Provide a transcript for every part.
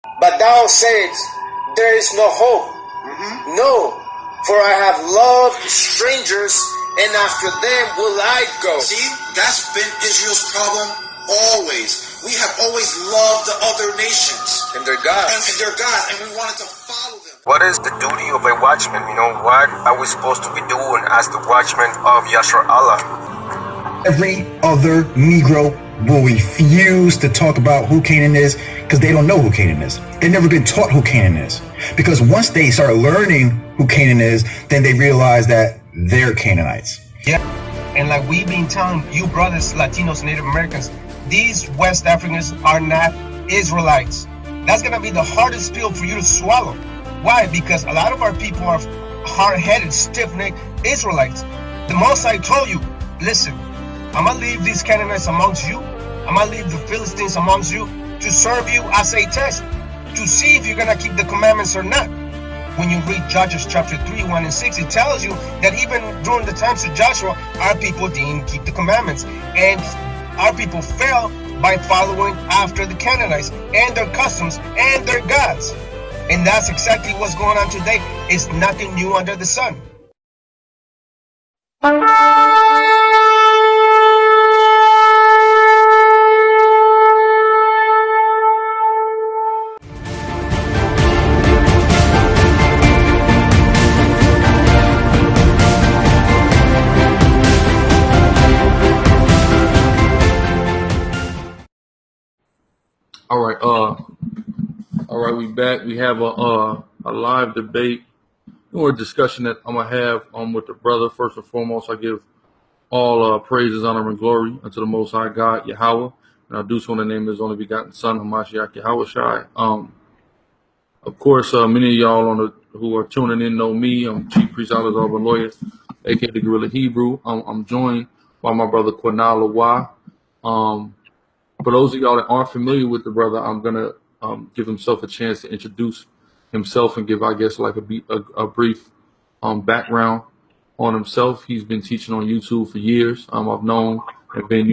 But thou sayest, there is no hope. No, for I have loved strangers, and after them will I go. See, that's been Israel's problem always. We have always loved the other nations. And their God. And their God, and we wanted to follow them. What is the duty of a watchman? You know, what are we supposed to be doing as the watchmen of Yashar Allah? Every other Negro will refuse to talk about who Canaan is because they don't know who Canaan is. They've never been taught who Canaan is. Because once they start learning who Canaan is, then they realize that they're Canaanites. Yeah, and like we've been telling you brothers, Latinos, Native Americans, these West Africans are not Israelites. That's going to be the hardest pill for you to swallow. Why? Because a lot of our people are hard-headed, stiff-necked Israelites. The Most High told you, listen, I'm going to leave these Canaanites amongst you. I'm going to leave the Philistines amongst you to serve you as a test, to see if you're going to keep the commandments or not. When you read Judges chapter 3, 1 and 6, it tells you that even during the times of Joshua, our people didn't keep the commandments. And our people fell by following after the Canaanites and their customs and their gods. And that's exactly what's going on today. It's nothing new under the sun. All right, we back. We have a live debate or discussion that I'm gonna have with the brother. First and foremost, I give all praises, honor, and glory unto the Most High God, Yahweh, and I do so in the name of His only begotten Son, Hamashiach Yahweh Shai. Of course, many of y'all who are tuning in know me. I'm Chief Priest Ahlazar BanLawya, aka the Guerilla Hebrew. I'm joined by my brother Qana Lawah. For those of y'all that aren't familiar with the brother, I'm gonna give himself a chance to introduce himself and give, I guess, like a brief background on himself. He's been teaching on YouTube for years. I've known and been,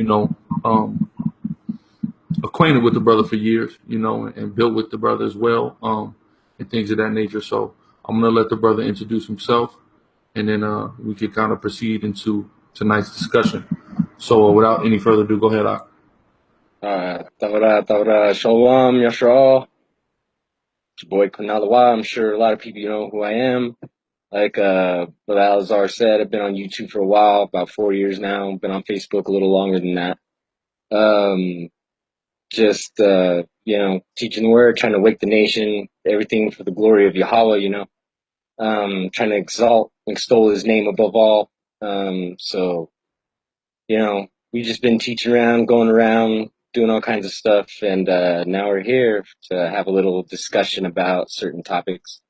acquainted with the brother for years, and built with the brother as well, and things of that nature. So I'm gonna let the brother introduce himself, and then we can kind of proceed into tonight's discussion. So without any further ado, go ahead, Tawra, Shalom, Yashar. It's your boy Qana Lawah. I'm sure a lot of people know who I am. Like Brother Ahlazar said, I've been on YouTube for a while, about 4 years now. Been on Facebook a little longer than that. Teaching the word, trying to wake the nation, everything for the glory of Yahweh, trying to extol His name above all. We've just been teaching around, going around, doing all kinds of stuff, and now we're here to have a little discussion about certain topics.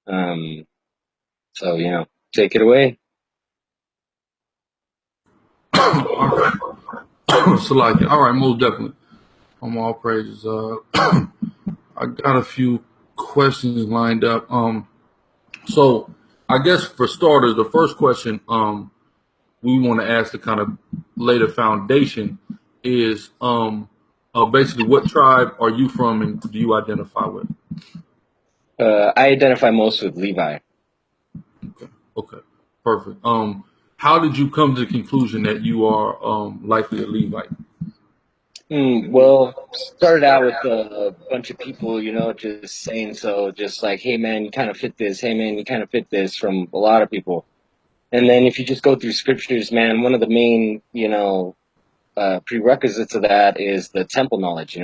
Take it away. Salaki. All right, most definitely. All praises. I got a few questions lined up. So I guess for starters, the first question we want to ask to kind of lay the foundation is basically, what tribe are you from and do you identify with? I identify most with Levi. Okay, perfect. How did you come to the conclusion that you are likely a Levite? Well, started out with a bunch of people, just saying so, just like, hey man, you kind of fit this. Hey man, you kind of fit this, from a lot of people. And then if you just go through scriptures, man, one of the main, prerequisites of that is the temple knowledge.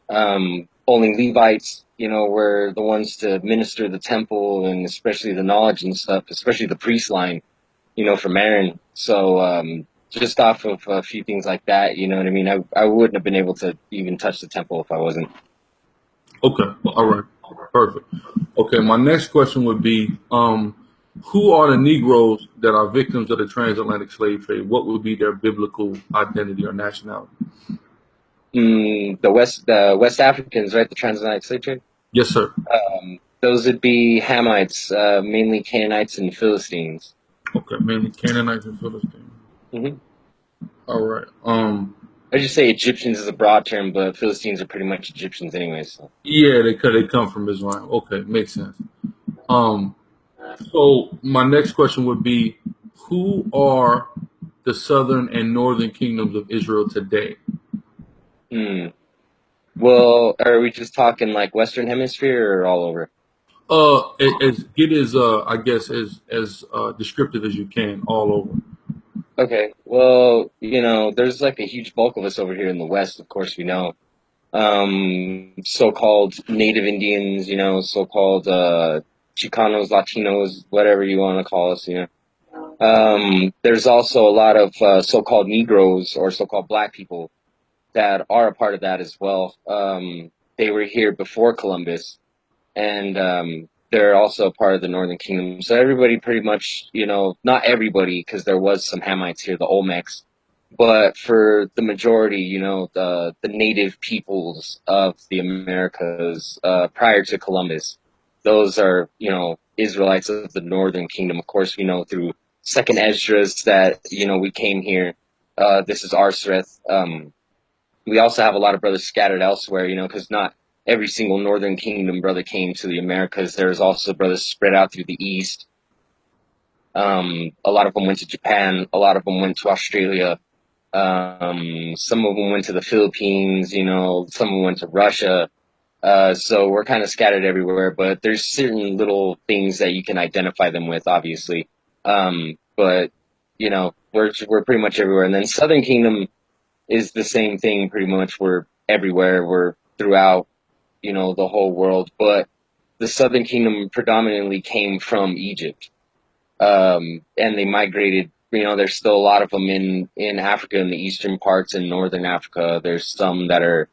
Only Levites, were the ones to minister the temple, and especially the knowledge and stuff, especially the priest line, from Aaron. So just off of a few things like that, you know what I mean? I wouldn't have been able to even touch the temple if I wasn't. Okay, all right, perfect. Okay, my next question would be, who are the Negroes that are victims of the transatlantic slave trade? What would be their biblical identity or nationality? The West Africans, right? The transatlantic slave trade? Yes, sir. Those would be Hamites, mainly Canaanites and Philistines. Okay, mainly Canaanites and Philistines. Mm-hmm. All right. I just say Egyptians is a broad term, but Philistines are pretty much Egyptians anyway. So. Yeah, they come from Israel. Okay, makes sense. Um, so my next question would be, who are the southern and northern kingdoms of Israel today? Well, are we just talking like Western Hemisphere or all over? Get as I guess as descriptive as you can all over. Okay, well, there's like a huge bulk of us over here in the West, of course, we know. So-called Native Indians, so-called Chicanos, Latinos, whatever you want to call us, There's also a lot of so-called Negroes or so-called Black people that are a part of that as well. They were here before Columbus, and they're also a part of the Northern Kingdom. So everybody pretty much, not everybody, because there was some Hamites here, the Olmecs, but for the majority, the native peoples of the Americas prior to Columbus, those are, Israelites of the Northern Kingdom. Of course, we know through Second Esdras that, we came here. This is Arsreth. We also have a lot of brothers scattered elsewhere, because not every single Northern Kingdom brother came to the Americas. There's also brothers spread out through the East. A lot of them went to Japan. A lot of them went to Australia. Some of them went to the Philippines, some of them went to Russia. So we're kind of scattered everywhere, but there's certain little things that you can identify them with, obviously. But we're pretty much everywhere. And then Southern Kingdom is the same thing, pretty much. We're everywhere. We're throughout, the whole world. But the Southern Kingdom predominantly came from Egypt. And they migrated. There's still a lot of them in Africa, in the eastern parts, in northern Africa. There's some that are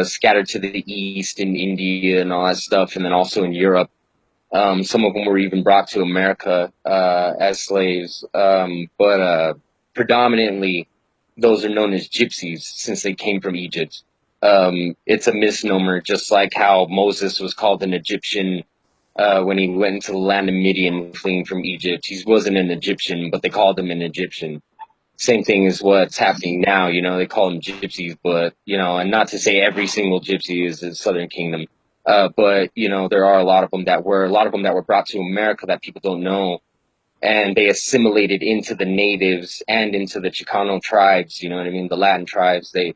scattered to the east in India and all that stuff, and then also in Europe. Some of them were even brought to America as slaves, but predominantly those are known as gypsies since they came from Egypt. It's a misnomer, just like how Moses was called an Egyptian when he went into the land of Midian fleeing from Egypt. He wasn't an Egyptian, but they called him an Egyptian. Same thing as what's happening now, they call them gypsies, but, and not to say every single gypsy is the Southern Kingdom. But, there are a lot of them that were brought to America that people don't know. And they assimilated into the natives and into the Chicano tribes, the Latin tribes, to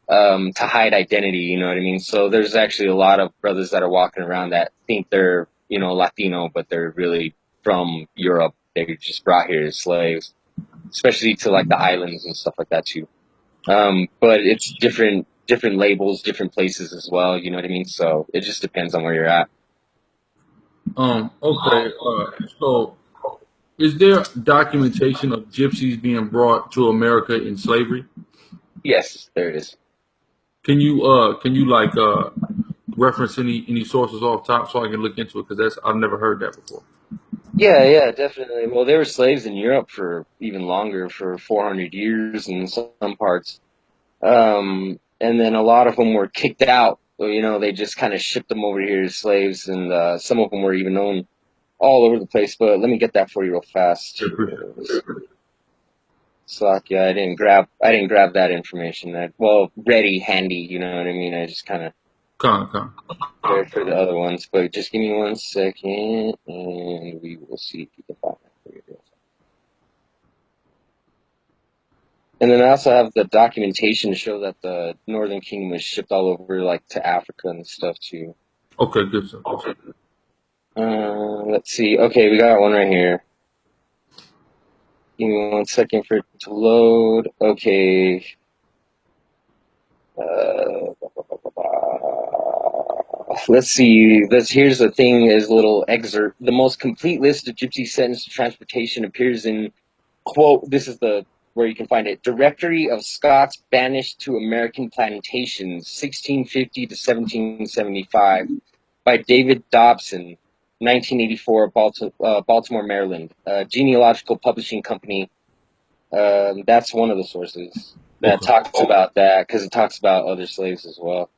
hide identity, So there's actually a lot of brothers that are walking around that think they're, Latino, but they're really from Europe. They were just brought here as slaves, especially to like the islands and stuff like that too. But it's different labels, different places as well, So it just depends on where you're at. Okay. So is there documentation of gypsies being brought to America in slavery? Yes, there it is. Can you reference any sources off top so I can look into it? Because I've never heard that before. Yeah, definitely. Well, they were slaves in Europe for even longer, for 400 years in some parts. And then a lot of them were kicked out. They just kind of shipped them over here as slaves, and some of them were even known all over the place. But let me get that for you real fast. Yeah, I didn't grab that information. Ready, handy. You know what I mean? I just kind of prepared for the other ones. But just give me 1 second, and we will see if you can find that for you. And then I also have the documentation to show that the Northern Kingdom was shipped all over, like to Africa and stuff too. Okay, good stuff. Okay. Let's see. Okay, we got one right here. Give me 1 second for it to load. Okay. Let's see. Here's the thing, is a little excerpt. The most complete list of gypsy sentenced to transportation appears in, quote, this is where you can find it, Directory of Scots Banished to American Plantations, 1650 to 1775, by David Dobson, 1984, Baltimore, Maryland. Genealogical Publishing Company. That's one of the sources that talks about that, because it talks about other slaves as well.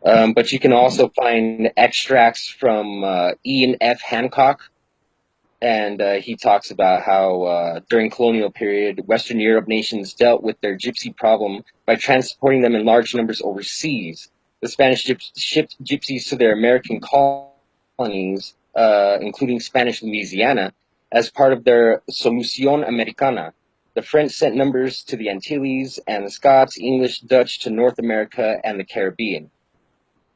But you can also find extracts from Ian F. Hancock, and he talks about how during colonial period, Western Europe nations dealt with their gypsy problem by transporting them in large numbers overseas. The Spanish shipped gypsies to their American colonies, including Spanish Louisiana, as part of their Solución Americana. The French sent numbers to the Antilles, and the Scots, English, Dutch to North America and the Caribbean.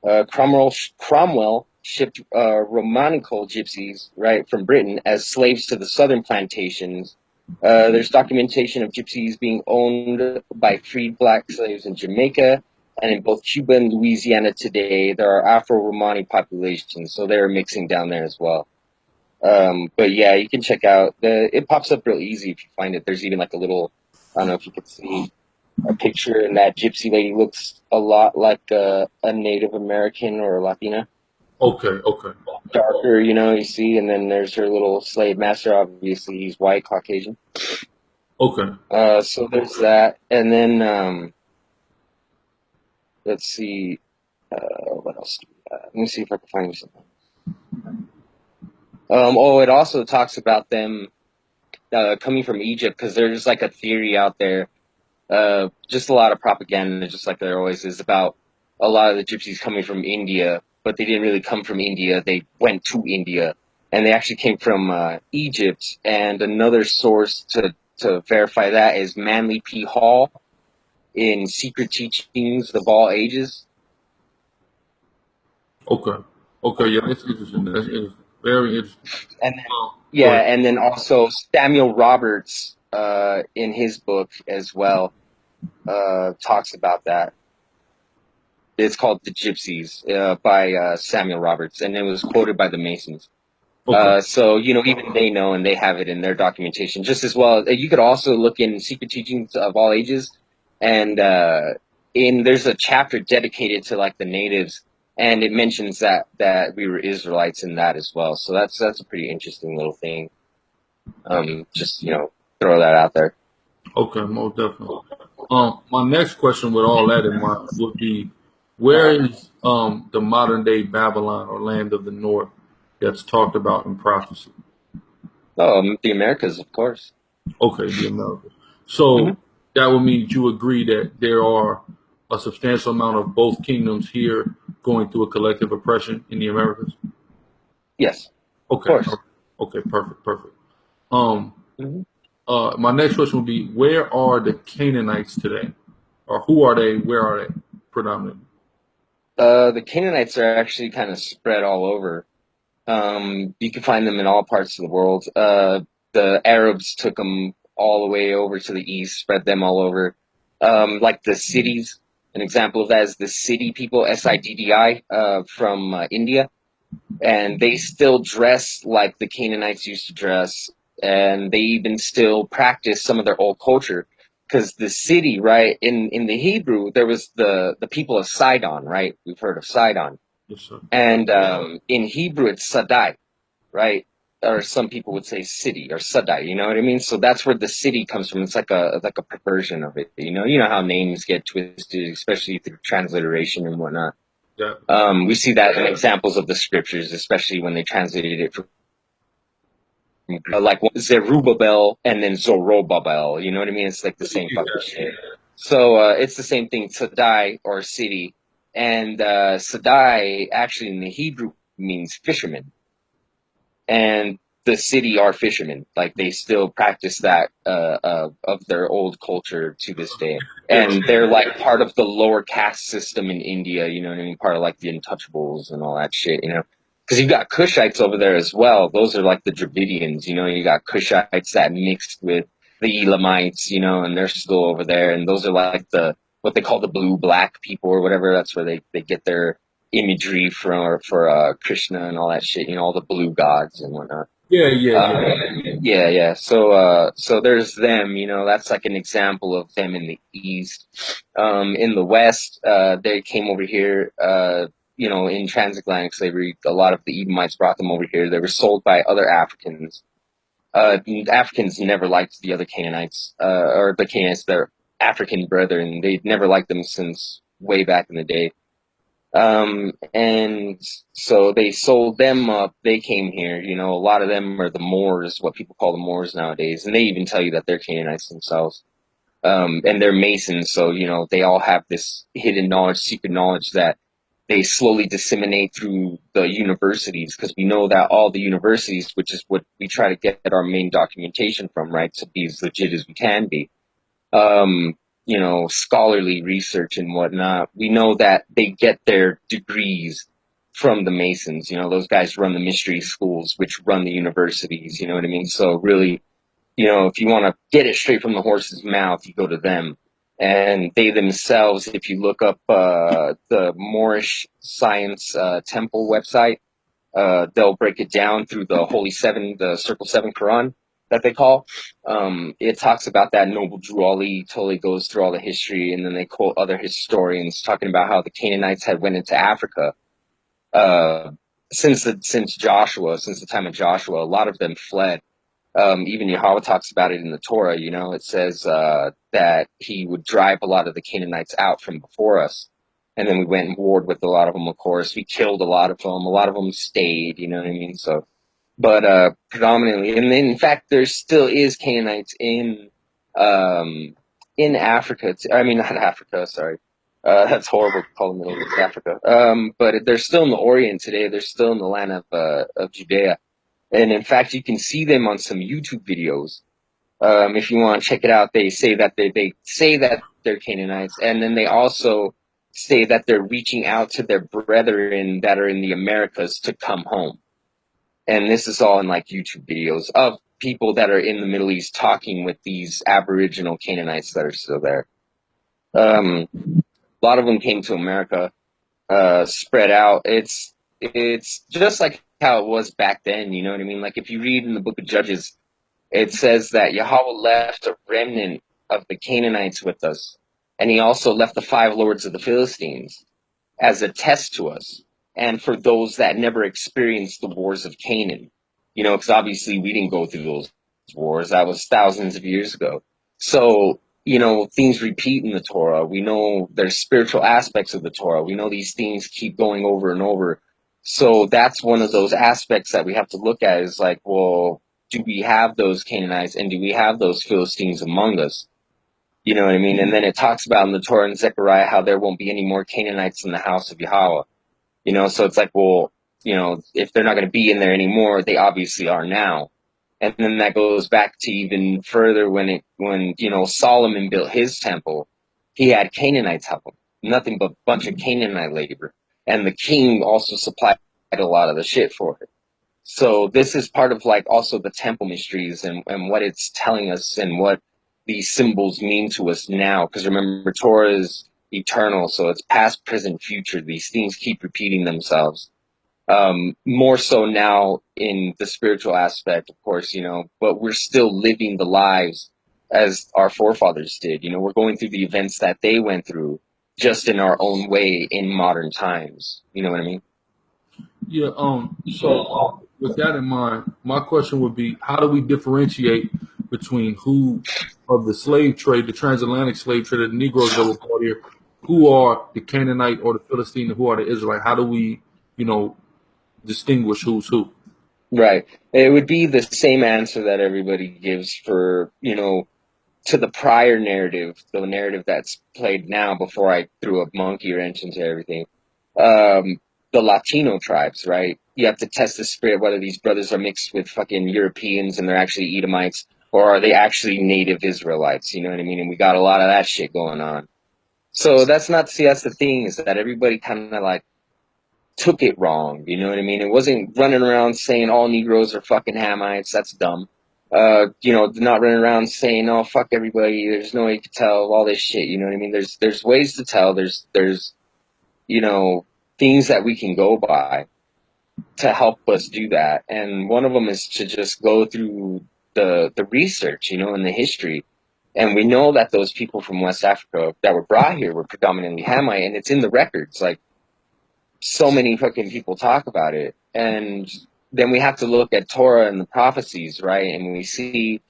Cromwell shipped Romanical gypsies, right, from Britain as slaves to the southern plantations. There's documentation of gypsies being owned by freed black slaves in Jamaica, and in both Cuba and Louisiana today, there are Afro-Romani populations, so they're mixing down there as well. But yeah, you can check out it pops up real easy if you find it. There's even like a little, I don't know if you can see a picture, and that gypsy lady looks a lot like a Native American or a Latina. Okay. Darker, you see, and then there's her little slave master. Obviously, he's white, Caucasian. Okay. So there's that, and then let's see, what else? Let me see if I can find something. It also talks about them coming from Egypt, because there's like a theory out there, just a lot of propaganda, just like there always is, about a lot of the gypsies coming from India, but they didn't really come from India. They went to India, and they actually came from Egypt. And another source to verify that is Manly P. Hall in Secret Teachings of All Ages. Okay. Yeah, that's interesting. That's interesting. Very interesting. And then, and then also Samuel Roberts in his book as well talks about that. It's called The Gypsies by Samuel Roberts, and it was quoted by the Masons. Okay. So, even they know, and they have it in their documentation just as well. You could also look in Secret Teachings of All Ages, and there's a chapter dedicated to like the natives, and it mentions that we were Israelites in that as well. So that's a pretty interesting little thing. Just throw that out there. Okay, most definitely. My next question with all that in mind would be, where is the modern day Babylon or land of the north that's talked about in prophecy? The Americas, of course. Okay, the Americas. So that would mean you agree that there are a substantial amount of both kingdoms here going through a collective oppression in the Americas? Yes. Okay. Of course. Okay, perfect. My next question would be, where are the Canaanites today? Or who are they? Where are they predominantly? The Canaanites are actually kind of spread all over. You can find them in all parts of the world. The Arabs took them all the way over to the east, spread them all over. Like the cities, an example of that is the Siddi people, Siddi, from India. And they still dress like the Canaanites used to dress. And they even still practice some of their old culture. Because the city, right, in the Hebrew, there was the people of Sidon, right? We've heard of Sidon. Yes, sir. And in Hebrew, it's Sadai, right? Or some people would say city or Sadai, you know what I mean? So that's where the city comes from. It's like a perversion of it, you know how names get twisted, especially through transliteration and whatnot. Yeah. We see that in examples of the scriptures, especially when they translated it from like Zerubbabel and then Zorobabel, you know what I mean? It's like the same fucking shit. So it's the same thing, Sadai or city. And Sadai actually in the Hebrew means fisherman. And the city are fishermen. Like they still practice that of their old culture to this day. And they're like part of the lower caste system in India, you know what I mean? Part of like the untouchables and all that shit, you know? Because you've got Cushites over there as well. Those are like the Dravidians, you know? You got Cushites that mixed with the Elamites, you know, and they're still over there. And those are like what they call the blue-black people or whatever. That's where they get their imagery for Krishna and all that shit, you know, all the blue gods and whatnot. Yeah. So there's them, you know, that's like an example of them in the East. In the West, they came over here, you know, in transatlantic slavery. A lot of the Edomites brought them over here. They were sold by other Africans. Africans never liked the other Canaanites, or the Canaanites, their African brethren. They'd never liked them since way back in the day. And so they sold them up. They came here. You know, a lot of them are the Moors, what people call the Moors nowadays, and they even tell you that they're Canaanites themselves. And they're Masons, so you know they all have this hidden knowledge, secret knowledge that they slowly disseminate through the universities, because we know that all the universities, which is what we try to get our main documentation from, right, to be as legit as we can be, you know, scholarly research and whatnot, we know that they get their degrees from the Masons. You know, those guys run the mystery schools, which run the universities, you know what I mean? So really, you know, if you want to get it straight from the horse's mouth, you go to them. And they themselves, if you look up the Moorish Science Temple website, they'll break it down through the Holy Seven, the Circle Seven Quran that they call. It talks about that. Noble Drew Ali totally goes through all the history, and then they quote other historians talking about how the Canaanites had went into Africa since Joshua, since the time of Joshua. A lot of them fled. Even Yahweh talks about it in the Torah. You know, it says that he would drive a lot of the Canaanites out from before us. And then we went and warred with a lot of them, of course. We killed a lot of them. A lot of them stayed, you know what I mean? So, but predominantly, and in fact, there still is Canaanites in Africa. I mean, not Africa, sorry. That's horrible to call the Middle East Africa. But they're still in the Orient today. They're still in the land of Judea. And in fact, you can see them on some YouTube videos. If you want to check it out, they say that they say that they're Canaanites, and then they also say that they're reaching out to their brethren that are in the Americas to come home. And this is all in like YouTube videos of people that are in the Middle East talking with these Aboriginal Canaanites that are still there. A lot of them came to America, spread out. It's just like how it was back then, you know what I mean? Like if you read in the book of Judges, it says that Yahweh left a remnant of the Canaanites with us, and he also left the 5 lords of the Philistines as a test to us, and for those that never experienced the wars of Canaan, you know, because obviously we didn't go through those wars. That was thousands of years ago. So, you know, things repeat in the Torah. We know there's spiritual aspects of the Torah. We know these things keep going over and over. So that's one of those aspects that we have to look at, is like, well, do we have those Canaanites and do we have those Philistines among us? You know what I mean? And then it talks about in the Torah and Zechariah how there won't be any more Canaanites in the house of Yahweh. You know, so it's like, well, you know, if they're not going to be in there anymore, they obviously are now. And then that goes back to even further when you know, Solomon built his temple, he had Canaanites help him. Nothing but a bunch of Canaanite labor. And the king also supplied a lot of the shit for it. So this is part of like also the temple mysteries and what it's telling us and what these symbols mean to us now. Because remember, Torah is eternal, so it's past, present, future. These things keep repeating themselves. More so now in the spiritual aspect, of course, you know, but we're still living the lives as our forefathers did. You know, we're going through the events that they went through, just in our own way in modern times. You know what I mean? Yeah. So with that in mind, my question would be, how do we differentiate between who of the slave trade, the transatlantic slave trade, the Negroes that were brought here, who are the Canaanite or the Philistine, and who are the Israelite? How do we, you know, distinguish who's who? Right. It would be the same answer that everybody gives for, you know, to the prior narrative, the narrative that's played now before I threw a monkey wrench into everything. The Latino tribes, right? You have to test the spirit whether these brothers are mixed with fucking Europeans and they're actually Edomites, or are they actually native Israelites? You know what I mean? And we got a lot of that shit going on. So that's not, see, that's the thing, is that everybody kind of like took it wrong. You know what I mean? It wasn't running around saying all Negroes are fucking Hamites. That's dumb. You know, not running around saying, oh, fuck everybody. There's no way you can tell all this shit. You know what I mean? There's ways to tell. There's, you know, things that we can go by to help us do that. And one of them is to just go through the research, you know, and the history. And we know that those people from West Africa that were brought here were predominantly Hamite, and it's in the records. Like, so many fucking people talk about it. And then we have to look at Torah and the prophecies, right? And we see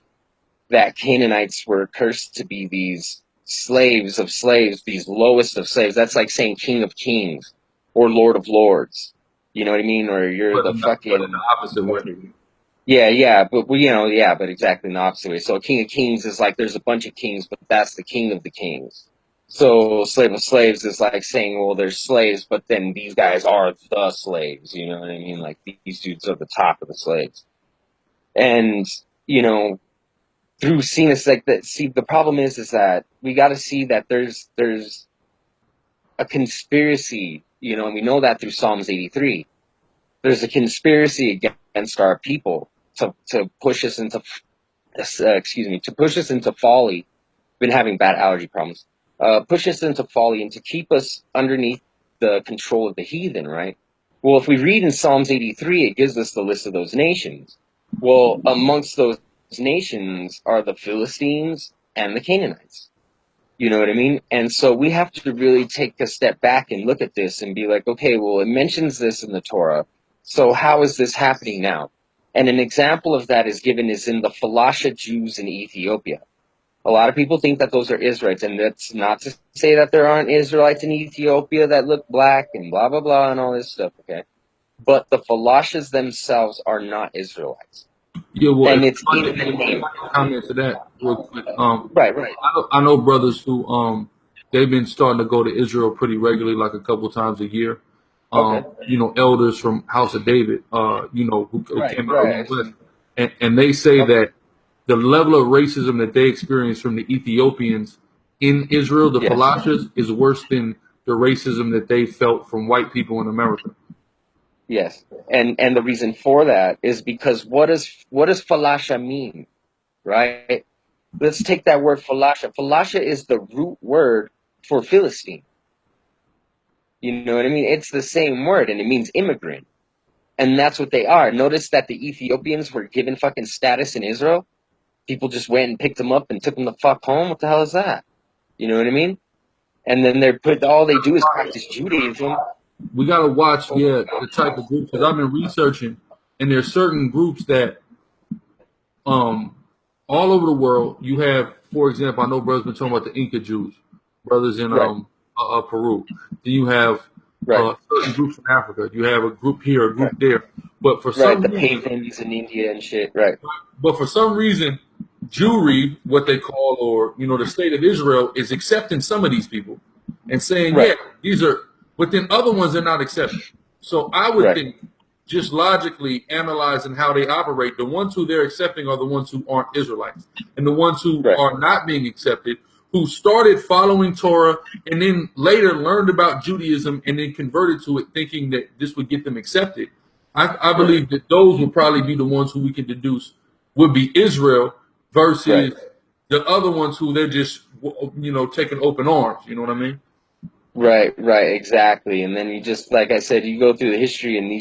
that Canaanites were cursed to be these slaves of slaves, these lowest of slaves. That's like saying king of kings. or Lord of Lords. You know what I mean? Or you're the But fucking in the opposite way. yeah, but you know, yeah, but exactly in the opposite way. So a king of kings is like there's a bunch of kings, but that's the king of the kings. So slave of slaves is like saying, well, there's slaves, but then these guys are the slaves. You know what I mean? Like these dudes are the top of the slaves. And you know, through seeing this like that, see, the problem is that we got to see that there's a conspiracy. You know, and we know that through Psalms 83. There's a conspiracy against our people to push us into to push us into folly. Been having bad allergy problems. Push us into folly and to keep us underneath the control of the heathen, right? Well, if we read in Psalms 83, it gives us the list of those nations. Well, amongst those nations are the Philistines and the Canaanites. You know what I mean? And so we have to really take a step back and look at this and be like, okay, well, it mentions this in the Torah. So how is this happening now? And an example of that is given is in the Falasha Jews in Ethiopia. A lot of people think that those are Israelites, and that's not to say that there aren't Israelites in Ethiopia that look black and blah, blah, blah, and all this stuff, okay? But the Falashas themselves are not Israelites. Yeah, well, And if it's in the name. comment to that real quick. Right. I know brothers who they've been starting to go to Israel pretty regularly, like a couple times a year. Okay. You know, elders from House of David, you know, who came out of the West, and they say that the level of racism that they experience from the Ethiopians in Israel, the Falashas, is worse than the racism that they felt from white people in America. Yes, and the reason for that is because what does falasha mean, right? Let's take that word falasha. Falasha is the root word for Philistine. You know what I mean? It's the same word, and it means immigrant, and that's what they are. Notice that the Ethiopians were given fucking status in Israel. People just went and picked them up and took them the fuck home. What the hell is that? You know what I mean? And then all they do is practice Judaism. We got to watch, the type of groups, because I've been researching, and there's certain groups that, all over the world, you have, for example, I know brothers been talking about the Inca Jews, brothers in Peru. Then you have certain groups in Africa. You have a group here, a group there. But for some the reason, pagans in India and shit, right? But for some reason, Jewry, what they call, or the state of Israel, is accepting some of these people and saying, these are. But then other ones are not accepted. So I would think, just logically analyzing how they operate, the ones who they're accepting are the ones who aren't Israelites. And the ones who are not being accepted, who started following Torah and then later learned about Judaism and then converted to it thinking that this would get them accepted. I believe that those would probably be the ones who we can deduce would be Israel versus the other ones who they're just, taking open arms. You know what I mean? Right, exactly. And then you just, like I said, you go through the history, and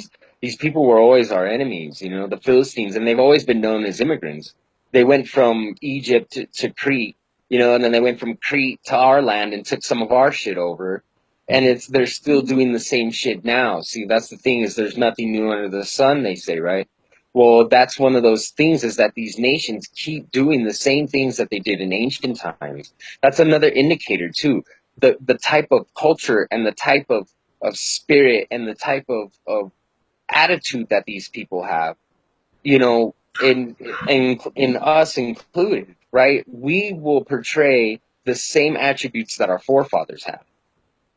these people were always our enemies, the Philistines, and they've always been known as immigrants. They went from Egypt to Crete, and then they went from Crete to our land and took some of our shit over. And they're still doing the same shit now. See, that's the thing, is there's nothing new under the sun, they say, right? Well, that's one of those things, is that these nations keep doing the same things that they did in ancient times. That's another indicator too. The type of culture and the type of spirit and the type of attitude that these people have, in us included, right? We will portray the same attributes that our forefathers have.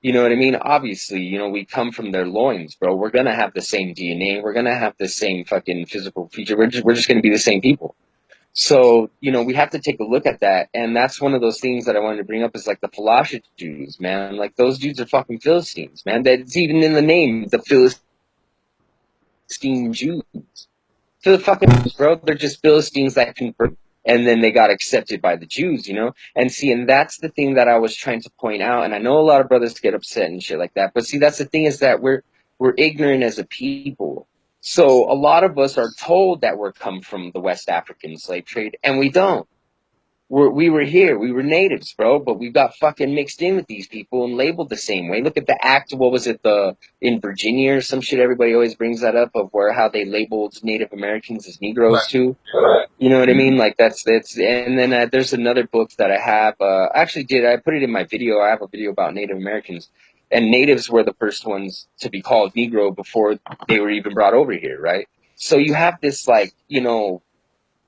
You know what I mean? Obviously, we come from their loins, bro. We're gonna have the same DNA. We're gonna have the same fucking physical feature. We're just gonna be the same people. So, we have to take a look at that. And that's one of those things that I wanted to bring up, is like the Falasha Jews, man. Like, those dudes are fucking Philistines, man. That's even in the name, the Philistine Jews. To the fucking, bro, they're just Philistines that convert. And then they got accepted by the Jews, And see, and that's the thing that I was trying to point out. And I know a lot of brothers get upset and shit like that. But see, that's the thing, is that we're ignorant as a people. So a lot of us are told that we're come from the West African slave trade, and we don't. We were here. We were natives, bro, but we got fucking mixed in with these people and labeled the same way. Look at the act, what was it, in Virginia or some shit, everybody always brings that up, of how they labeled Native Americans as Negroes too. You know what I mean? Like, that's, and then there's another book that I have, I put it in my video. I have a video about Native Americans. And natives were the first ones to be called Negro before they were even brought over here, right? So you have this, like, you know,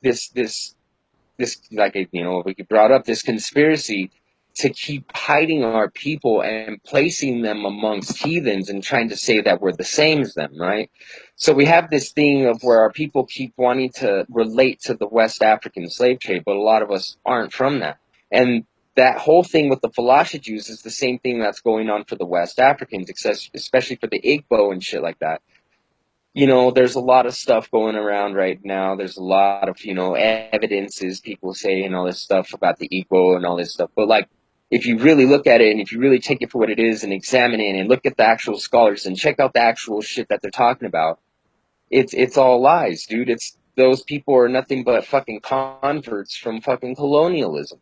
this, like, you know, we brought up this conspiracy to keep hiding our people and placing them amongst heathens and trying to say that we're the same as them, right? So we have this thing of where our people keep wanting to relate to the West African slave trade, but a lot of us aren't from that. And that whole thing with the Falasha Jews is the same thing that's going on for the West Africans, especially for the Igbo and shit like that. You know, there's a lot of stuff going around right now. There's a lot of, you know, evidences, people say, and all this stuff about the Igbo and all this stuff. But, like, if you really look at it and if you really take it for what it is and examine it and look at the actual scholars and check out the actual shit that they're talking about, it's all lies, dude. It's those people are nothing but fucking converts from fucking colonialism.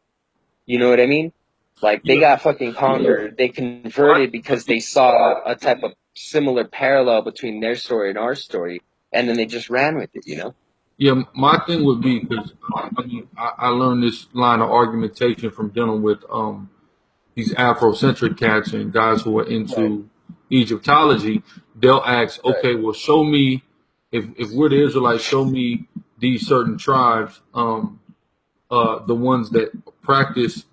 You know what I mean? Like, they got fucking conquered. They converted because they saw a type of similar parallel between their story and our story, and then they just ran with it, you know? Yeah, my thing would be, because I mean, I learned this line of argumentation from dealing with these Afrocentric cats and guys who are into Egyptology. They'll ask, okay, well, show me, if we're the Israelites, show me these certain tribes, the ones that practice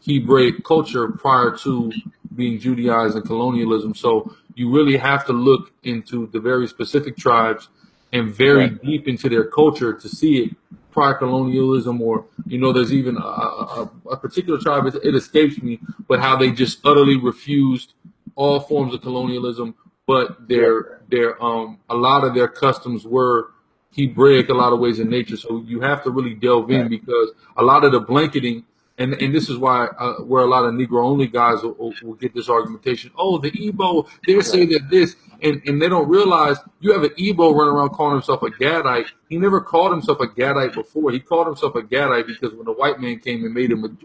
Hebraic culture prior to being Judaized and colonialism. So you really have to look into the very specific tribes and very deep into their culture to see it prior colonialism, or, you know, there's even a particular tribe, it escapes me, but how they just utterly refused all forms of colonialism, but their a lot of their customs were Hebraic, a lot of ways in nature. So you have to really delve in, because a lot of the blanketing, and this is why where a lot of Negro only guys will get this argumentation. Oh, the Igbo, they say that this, and they don't realize you have an Igbo running around calling himself a Gadite. He never called himself a Gadite before. He called himself a Gadite because when the white man came and made him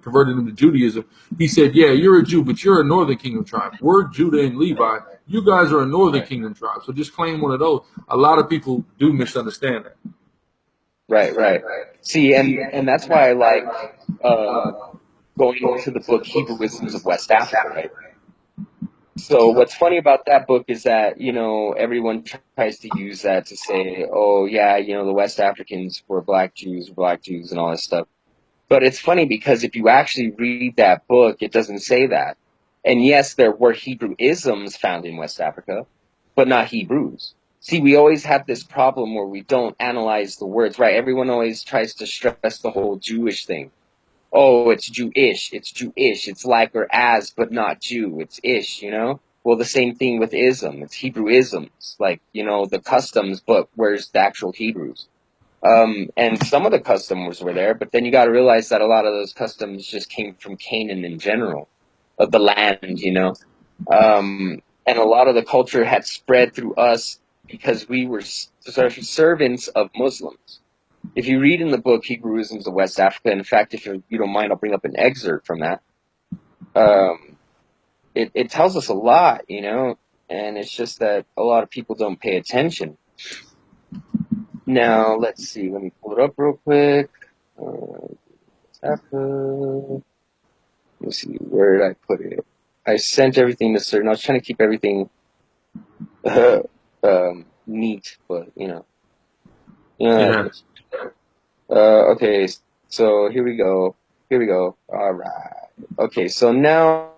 converted him to Judaism, he said, "Yeah, you're a Jew, but you're a Northern Kingdom tribe. We're Judah and Levi. You guys are a Northern Kingdom tribe. So just claim one of those." A lot of people do misunderstand that. Right. See, and that's why I like going into the book Hebrewisms of West Africa, right? So what's funny about that book is that, you know, everyone tries to use that to say, oh, yeah, you know, the West Africans were black Jews and all this stuff. But it's funny because if you actually read that book, it doesn't say that. And yes, there were Hebrewisms found in West Africa, but not Hebrews. See, we always have this problem where we don't analyze the words, right? Everyone always tries to stress the whole Jewish thing. Oh, it's Jewish, it's like or as, but not Jew, it's ish, you know? Well, the same thing with ism, it's Hebrewisms, like, you know, the customs, but where's the actual Hebrews? And some of the customs were there, but then you got to realize that a lot of those customs just came from Canaan in general, of the land, you know? And a lot of the culture had spread through us because we were servants of Muslims. If you read in the book Hebrewisms of West Africa, in fact, if you don't mind, I'll bring up an excerpt from that. It tells us a lot, you know, and it's just that a lot of people don't pay attention. Now, let's see. Let me pull it up real quick. Let me see. Where did I put it? I sent everything to certain. I was trying to keep everything neat, but, you know. Yeah. Okay, so here we go. All right. Okay, so now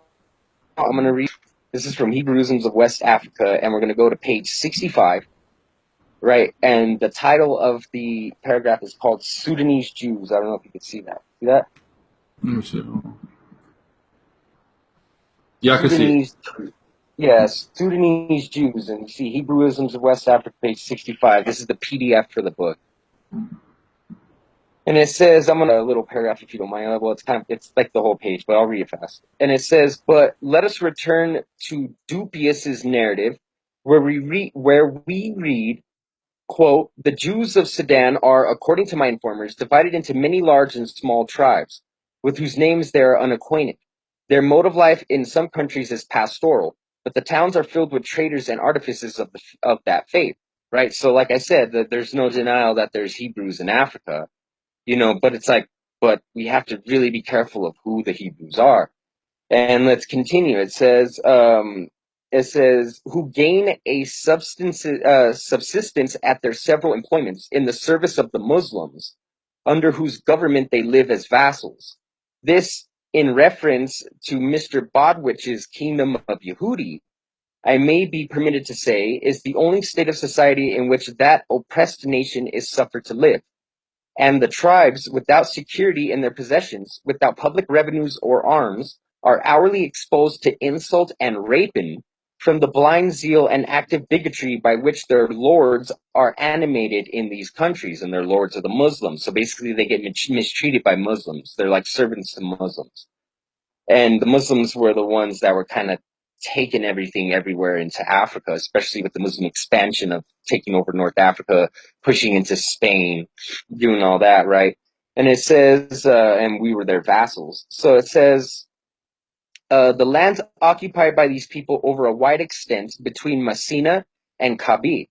I'm going to read. This is from Hebrewisms of West Africa, and we're going to go to page 65. Right, and the title of the paragraph is called Sudanese Jews. I don't know if you can see that. See that? Let me see. Yeah, I can see it. Yes, Sudanese Jews, and you see Hebrewisms of West Africa, page 65. This is the PDF for the book. And it says, I'm going to a little paragraph if you don't mind. Well, it's like the whole page, but I'll read it fast. And it says, but let us return to Dupuis's narrative, where we read, quote, the Jews of Sudan are, according to my informers, divided into many large and small tribes, with whose names they are unacquainted. Their mode of life in some countries is pastoral, but the towns are filled with traders and artifices of that faith, right? So like I said, there's no denial that there's Hebrews in Africa, you know, but it's like, but we have to really be careful of who the Hebrews are. And let's continue. It says, who gain a subsistence at their several employments in the service of the Muslims, under whose government they live as vassals. This in reference to Mr. Bodwich's kingdom of Yehudi, I may be permitted to say, is the only state of society in which that oppressed nation is suffered to live. And the tribes, without security in their possessions, without public revenues or arms, are hourly exposed to insult and rapine from the blind zeal and active bigotry by which their lords are animated in these countries, and their lords are the Muslims. So basically they get mistreated by Muslims. They're like servants to Muslims. And the Muslims were the ones that were kind of taking everything everywhere into Africa, especially with the Muslim expansion of taking over North Africa, pushing into Spain, doing all that, right? And it says, and we were their vassals. So it says, the lands occupied by these people over a wide extent between Messina and Kabi.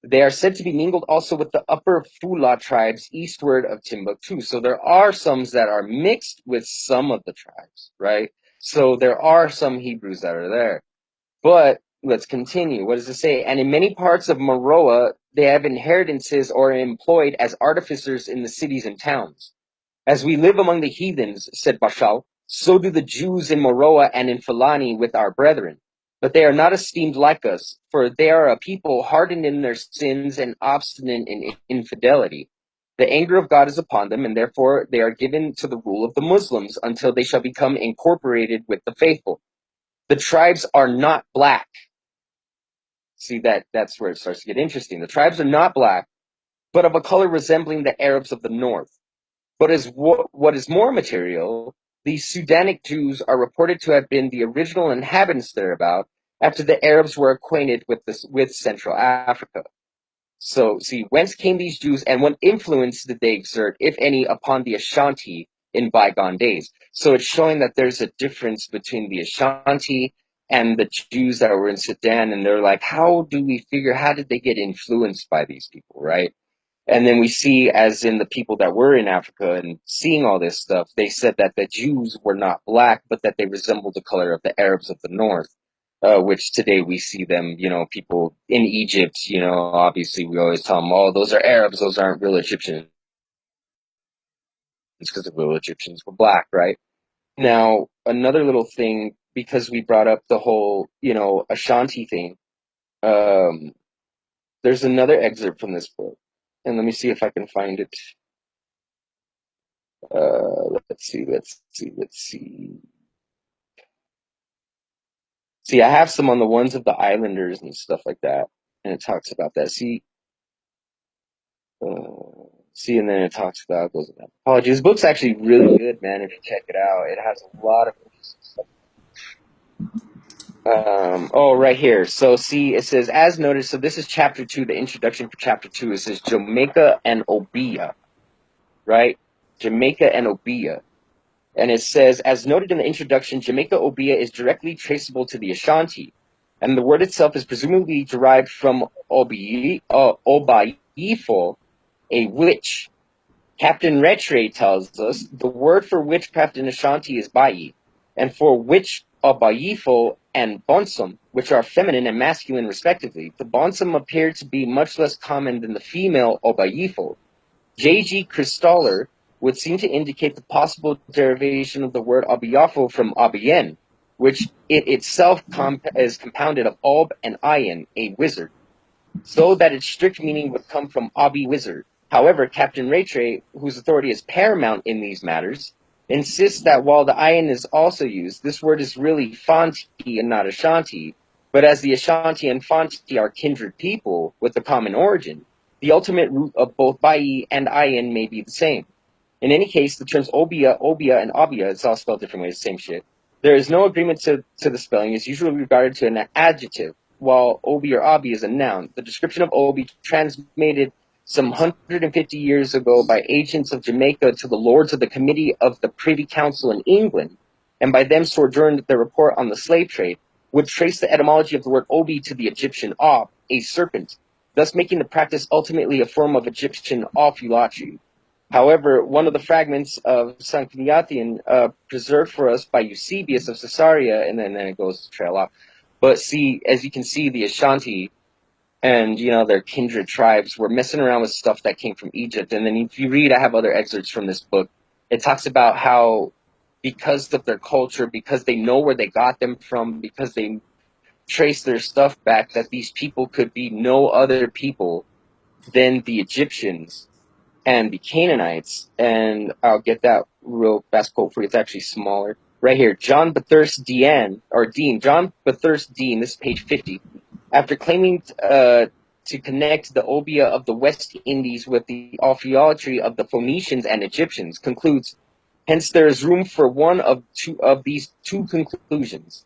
They are said to be mingled also with the upper Fula tribes eastward of Timbuktu. So there are some that are mixed with some of the tribes, right? So there are some Hebrews that are there. But let's continue. What does it say? And in many parts of Meroa, they have inheritances or are employed as artificers in the cities and towns. As we live among the heathens, said Bashal, so do the Jews in Meroa and in Fulani with our brethren. But they are not esteemed like us, for they are a people hardened in their sins and obstinate in infidelity. The anger of God is upon them, and therefore they are given to the rule of the Muslims until they shall become incorporated with the faithful. The tribes are not black. See, that's where it starts to get interesting. The tribes are not black, but of a color resembling the Arabs of the north. But what is more material, these Sudanic Jews are reported to have been the original inhabitants thereabout after the Arabs were acquainted with Central Africa. So, see, whence came these Jews and what influence did they exert, if any, upon the Ashanti in bygone days? So it's showing that there's a difference between the Ashanti and the Jews that were in Sudan, and they're like, how did they get influenced by these people, right? And then we see, as in the people that were in Africa and seeing all this stuff, they said that the Jews were not black, but that they resembled the color of the Arabs of the north, which today we see them, people in Egypt, obviously we always tell them, oh, those are Arabs, those aren't real Egyptians, because the real Egyptians were black, right? Now, another little thing, because we brought up the whole, Ashanti thing, there's another excerpt from this book. And let me see if I can find it. Let's see. See, I have some on the ones of the islanders and stuff like that. And it talks about that. And then it talks about, goes about apology. This book's actually really good, man, if you check it out. It has a lot of interesting stuff. Right here. So see, it says, as noted, so this is chapter 2, the introduction for chapter 2. It says Jamaica and Obeah, right? Jamaica and Obeah. And it says, as noted in the introduction, Jamaica Obeah is directly traceable to the Ashanti. And the word itself is presumably derived from Obayifo, a witch. Captain Rattray tells us the word for witchcraft in Ashanti is Bayi, and for witch Obayifo and Bonsum, which are feminine and masculine respectively. The Bonsum appear to be much less common than the female Obayifo. J.G. Kristaller would seem to indicate the possible derivation of the word Abiyafo from Abiyen, which it itself is compounded of Ob and Ayin, a wizard, so that its strict meaning would come from Abi wizard. However, Captain Rattray, whose authority is paramount in these matters, insists that while the Ayin is also used, this word is really Fanti and not Ashanti, but as the Ashanti and Fanti are kindred people with a common origin, the ultimate root of both Bai and Ayin may be the same. In any case, the terms Obeah, and Abia, it's all spelled different ways, same shit. There is no agreement to the spelling. It's usually regarded to an adjective, while Obi or Abi is a noun. The description of Obi, transmitted some 150 years ago by agents of Jamaica to the lords of the Committee of the Privy Council in England, and by them sojourned the report on the slave trade, would trace the etymology of the word Obi to the Egyptian Ob, a serpent, thus making the practice ultimately a form of Egyptian ophulatry. However, one of the fragments of Sanchuniathon preserved for us by Eusebius of Caesarea, and then it goes to trail off. But see, as you can see, the Ashanti and their kindred tribes were messing around with stuff that came from Egypt. And then if you read, I have other excerpts from this book. It talks about how because of their culture, because they know where they got them from, because they trace their stuff back, that these people could be no other people than the Egyptians and the Canaanites. And I'll get that real fast quote for you. It's actually smaller. Right here, John Bathurst Dean, John Bathurst Dean, this is page 50. After claiming to connect the Obeah of the West Indies with the archaeology of the Phoenicians and Egyptians, concludes, hence there is room for one of these two conclusions,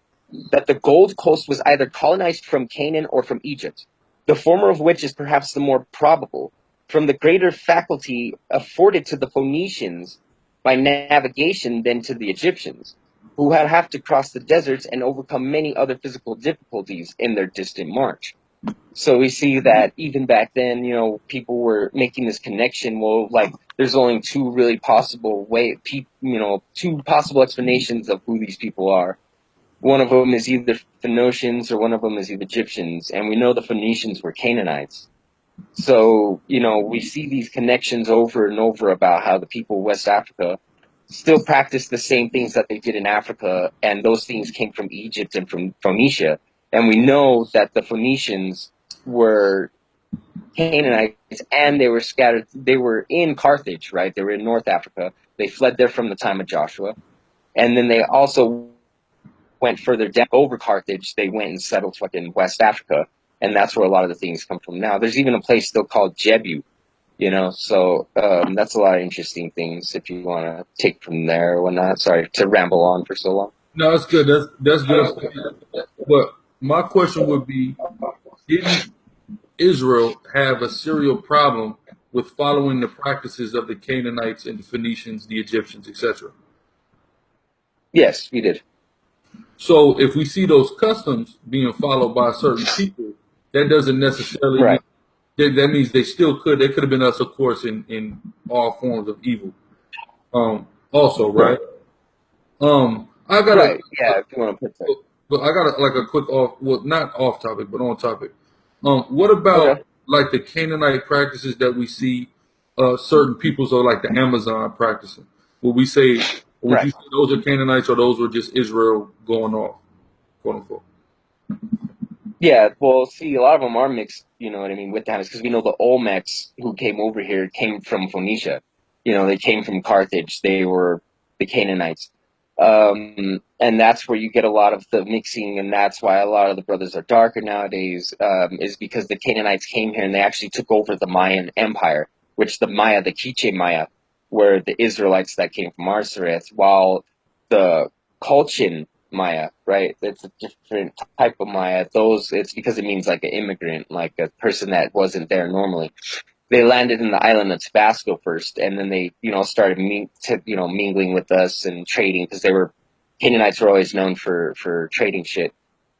that the Gold Coast was either colonized from Canaan or from Egypt, the former of which is perhaps the more probable, from the greater faculty afforded to the Phoenicians by navigation than to the Egyptians, who had have to cross the deserts and overcome many other physical difficulties in their distant march. So we see that even back then, people were making this connection. Well, like there's only two really possible two possible explanations of who these people are. One of them is either Phoenicians or one of them is either Egyptians, and we know the Phoenicians were Canaanites. So, we see these connections over and over about how the people of West Africa still practice the same things that they did in Africa, and those things came from Egypt and from Phoenicia. And we know that the Phoenicians were Canaanites, and they were scattered. They were in Carthage, right? They were in North Africa. They fled there from the time of Joshua. And then they also went further down over Carthage. They went and settled fucking West Africa. And that's where a lot of the things come from now. There's even a place still called Jebu, so that's a lot of interesting things if you want to take from there or whatnot. Sorry to ramble on for so long. No, that's good. That's good. But my question would be, didn't Israel have a serial problem with following the practices of the Canaanites and the Phoenicians, the Egyptians, etc.? Yes, we did. So if we see those customs being followed by certain people, that doesn't necessarily Right. mean that means they still could. They could have been us, of course, in all forms of evil. Also, right? I got right. Yeah, if you want to put that. But I got a quick not off topic, but on topic. What about like the Canaanite practices that we see certain peoples or like the Amazon practicing? Would we say, would you say those are Canaanites or those were just Israel going off, quote unquote? Yeah, well, see, a lot of them are mixed, with the Hametic, because we know the Olmecs who came over here came from Phoenicia. They came from Carthage. They were the Canaanites. And that's where you get a lot of the mixing, and that's why a lot of the brothers are darker nowadays, is because the Canaanites came here and they actually took over the Mayan Empire, which the Quiche Maya, were the Israelites that came from Arsareth, while the Colchin Maya, right? It's a different type of Maya. It's because it means like an immigrant, like a person that wasn't there normally. They landed in the island of Tabasco first, and then they, started mingling with us and trading, because Canaanites were always known for trading shit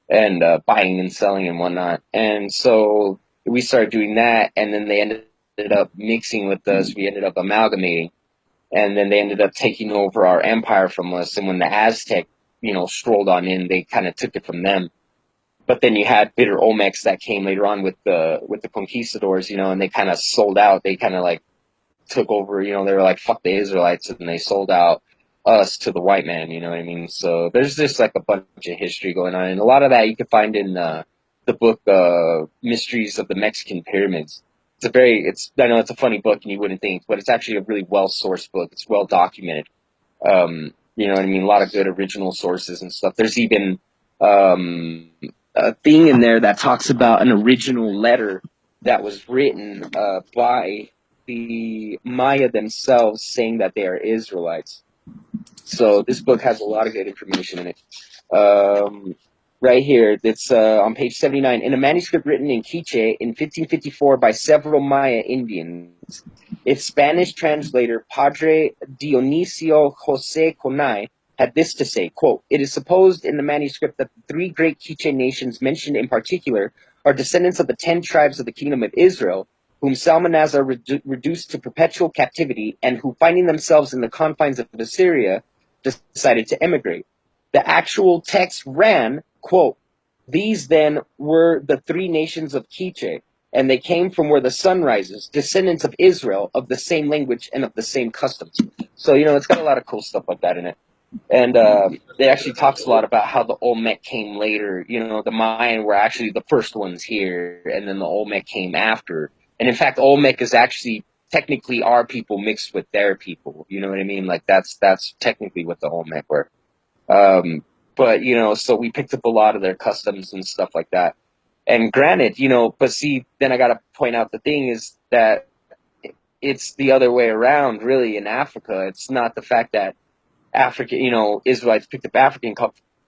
and buying and selling and whatnot. And so we started doing that, and then they ended up mixing with us. We ended up amalgamating, and then they ended up taking over our empire from us. And when the Aztec strolled on in, they kind of took it from them. But then you had bitter Olmecs that came later on with the conquistadors, and they kind of sold out. They kind of like took over, they were like, fuck the Israelites, and they sold out us to the white man, you know what I mean? So there's just like a bunch of history going on. And a lot of that you can find in the book Mysteries of the Mexican Pyramids. I know it's a funny book and you wouldn't think, but it's actually a really well-sourced book. It's well documented. You know what I mean? A lot of good original sources and stuff. There's even a thing in there that talks about an original letter that was written by the Maya themselves saying that they are Israelites. So this book has a lot of good information in it. Right here, it's on page 79. In a manuscript written in Quiche in 1554 by several Maya Indians, its Spanish translator, Padre Dionisio Jose Conay, had this to say, quote, "It is supposed in the manuscript that the three great Quiche nations mentioned in particular are descendants of the 10 tribes of the kingdom of Israel, whom Salmanazar reduced to perpetual captivity, and who, finding themselves in the confines of Assyria, decided to emigrate. The actual text ran, quote, "These then were the three nations of Quiche, and they came from where the sun rises, descendants of Israel, of the same language and of the same customs." So, it's got a lot of cool stuff like that in it. And it actually talks a lot about how the Olmec came later. The Mayan were actually the first ones here, and then the Olmec came after. And in fact, Olmec is actually technically our people mixed with their people. You know what I mean? Like that's technically what the Olmec were. But so we picked up a lot of their customs and stuff like that. And granted, but see, then I got to point out the thing is that it's the other way around, really, in Africa. It's not the fact that Israelites picked up African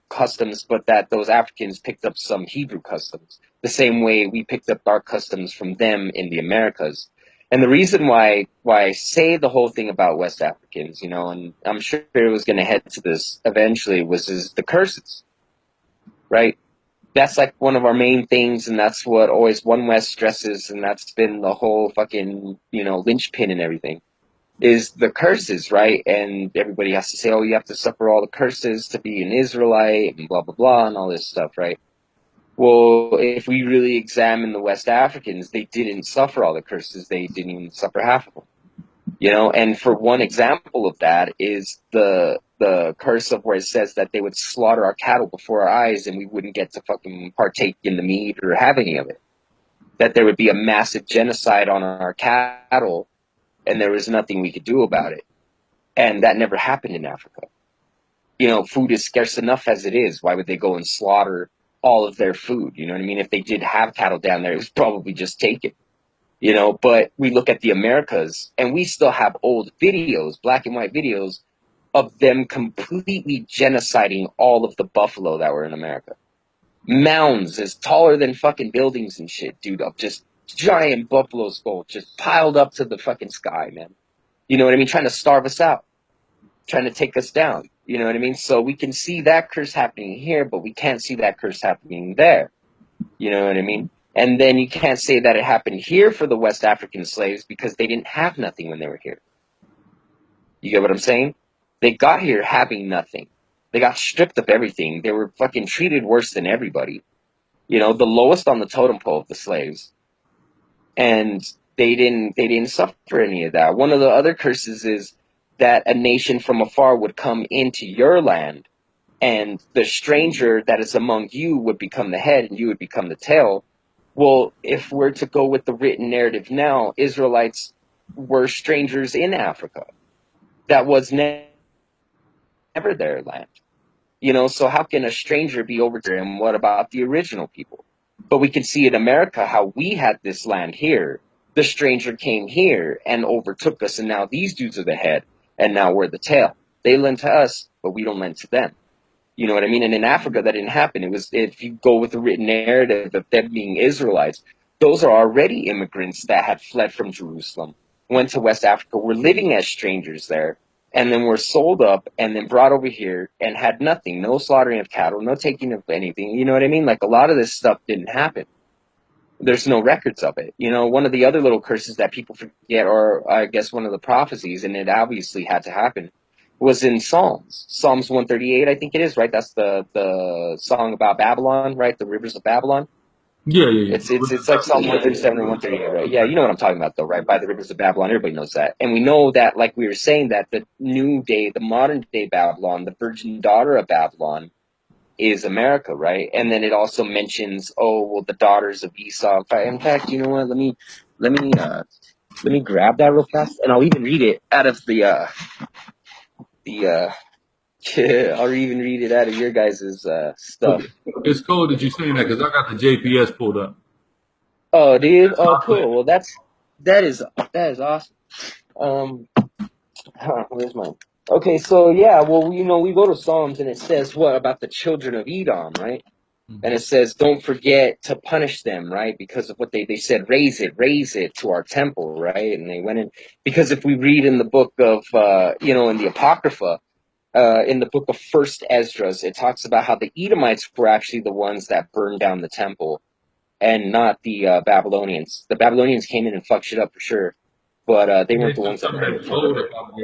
customs, but that those Africans picked up some Hebrew customs, the same way we picked up our customs from them in the Americas. And the reason why I say the whole thing about West Africans, and I'm sure it was going to head to this eventually, is the curses, right? That's like one of our main things, and that's what always One West stresses, and that's been the whole fucking, linchpin and everything, is the curses, right? And everybody has to say, oh, you have to suffer all the curses to be an Israelite, and blah, blah, blah, and all this stuff, right? Well, if we really examine the West Africans, they didn't suffer all the curses. They didn't even suffer half of them. And for one example of that is the curse of where it says that they would slaughter our cattle before our eyes and we wouldn't get to fucking partake in the meat or have any of it. That there would be a massive genocide on our cattle and there was nothing we could do about it. And that never happened in Africa. Food is scarce enough as it is. Why would they go and slaughter all of their food? You know what I mean? If they did have cattle down there, it was probably just taken. But we look at the Americas and we still have old videos, black and white videos, of them completely genociding all of the buffalo that were in America. Mounds as taller than fucking buildings and shit, dude, of just giant buffalo skulls just piled up to the fucking sky, man. You know what I mean? Trying to starve us out, trying to take us down. You know what I mean? So we can see that curse happening here, but we can't see that curse happening there. You know what I mean? And then you can't say that it happened here for the West African slaves because they didn't have nothing when they were here. You get what I'm saying? They got here having nothing. They got stripped of everything. They were fucking treated worse than everybody. The lowest on the totem pole of the slaves. And they didn't suffer any of that. One of the other curses is that a nation from afar would come into your land and the stranger that is among you would become the head and you would become the tail. Well, if we're to go with the written narrative now, Israelites were strangers in Africa. That was never their land. So how can a stranger be over there? And what about the original people? But we can see in America how we had this land here. The stranger came here and overtook us, and now these dudes are the head, and now we're the tail. They lend to us, but we don't lend to them. You know what I mean? And in Africa, that didn't happen. It was, if you go with the written narrative of them being Israelites, those are already immigrants that had fled from Jerusalem, went to West Africa, were living as strangers there, and then were sold up and then brought over here and had nothing, no slaughtering of cattle, no taking of anything. You know what I mean? Like a lot of this stuff didn't happen. There's no records of it. One of the other little curses that people forget, or I guess one of the prophecies, and it obviously had to happen, was in Psalms 138, I think it is, right? That's the song about Babylon, right? The rivers of Babylon. Yeah. It's like Psalm 137 or 138, right? Yeah, you know what I'm talking about, though, right? By the rivers of Babylon, everybody knows that. And we know that, like we were saying, that the new day, the modern day Babylon, the virgin daughter of Babylon, is America, right? And then it also mentions, the daughters of Esau. In fact, you know what? Let me grab that real fast, and I'll even read it out of I'll even read it out of your guys' stuff. It's cool that you're saying that because I got the JPS pulled up. Oh, dude. Oh, cool. Well, that is awesome. Where's mine? Okay, so yeah, well, we go to Psalms and it says what about the children of Edom, right? And it says, don't forget to punish them, right? Because of what they said, raise it to our temple, right? And they went in, because if we read in the book of, in the Apocrypha, in the book of First Esdras, it talks about how the Edomites were actually the ones that burned down the temple and not the Babylonians. The Babylonians came in and fucked shit up for sure, but they weren't the ones that burned the temple.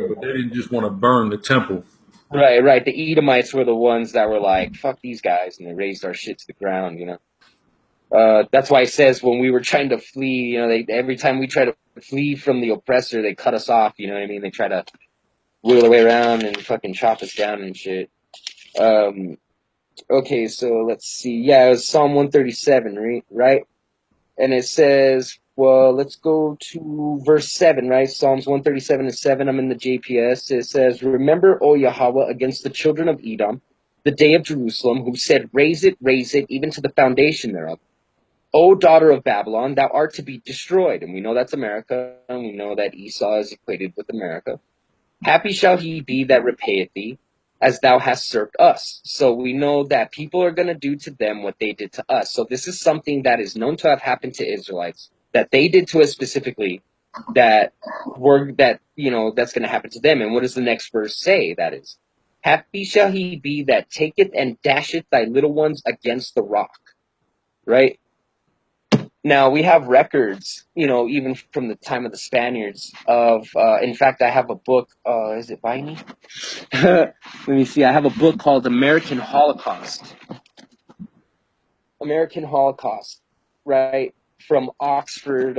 But they didn't just want to burn the temple. Right. The Edomites were the ones that were like, fuck these guys, and they razed our shit to the ground, you know. That's why it says when we were trying to flee, you know, every time we try to flee from the oppressor, they cut us off, you know what I mean? They try to wheel our way around and fucking chop us down and shit. Okay, so let's see. Yeah, it was Psalm 137, right? And it says, well, let's go to verse 7, right? Psalms 137 and 7. I'm in the JPS. It says, remember, O Yahweh, against the children of Edom, the day of Jerusalem, who said, raise it, even to the foundation thereof. O daughter of Babylon, thou art to be destroyed. And we know that's America, and we know that Esau is equated with America. Happy shall he be that repayeth thee, as thou hast served us. So we know that people are going to do to them what they did to us. So this is something that is known to have happened to Israelites, that they did to us specifically, that's going to happen to them. And what does the next verse say? That is, happy shall he be that taketh and dasheth thy little ones against the rock. Right? Now, we have records, you know, even from the time of the Spaniards of, in fact, I have a book, is it by me? Let me see, I have a book called American Holocaust. American Holocaust, right, from Oxford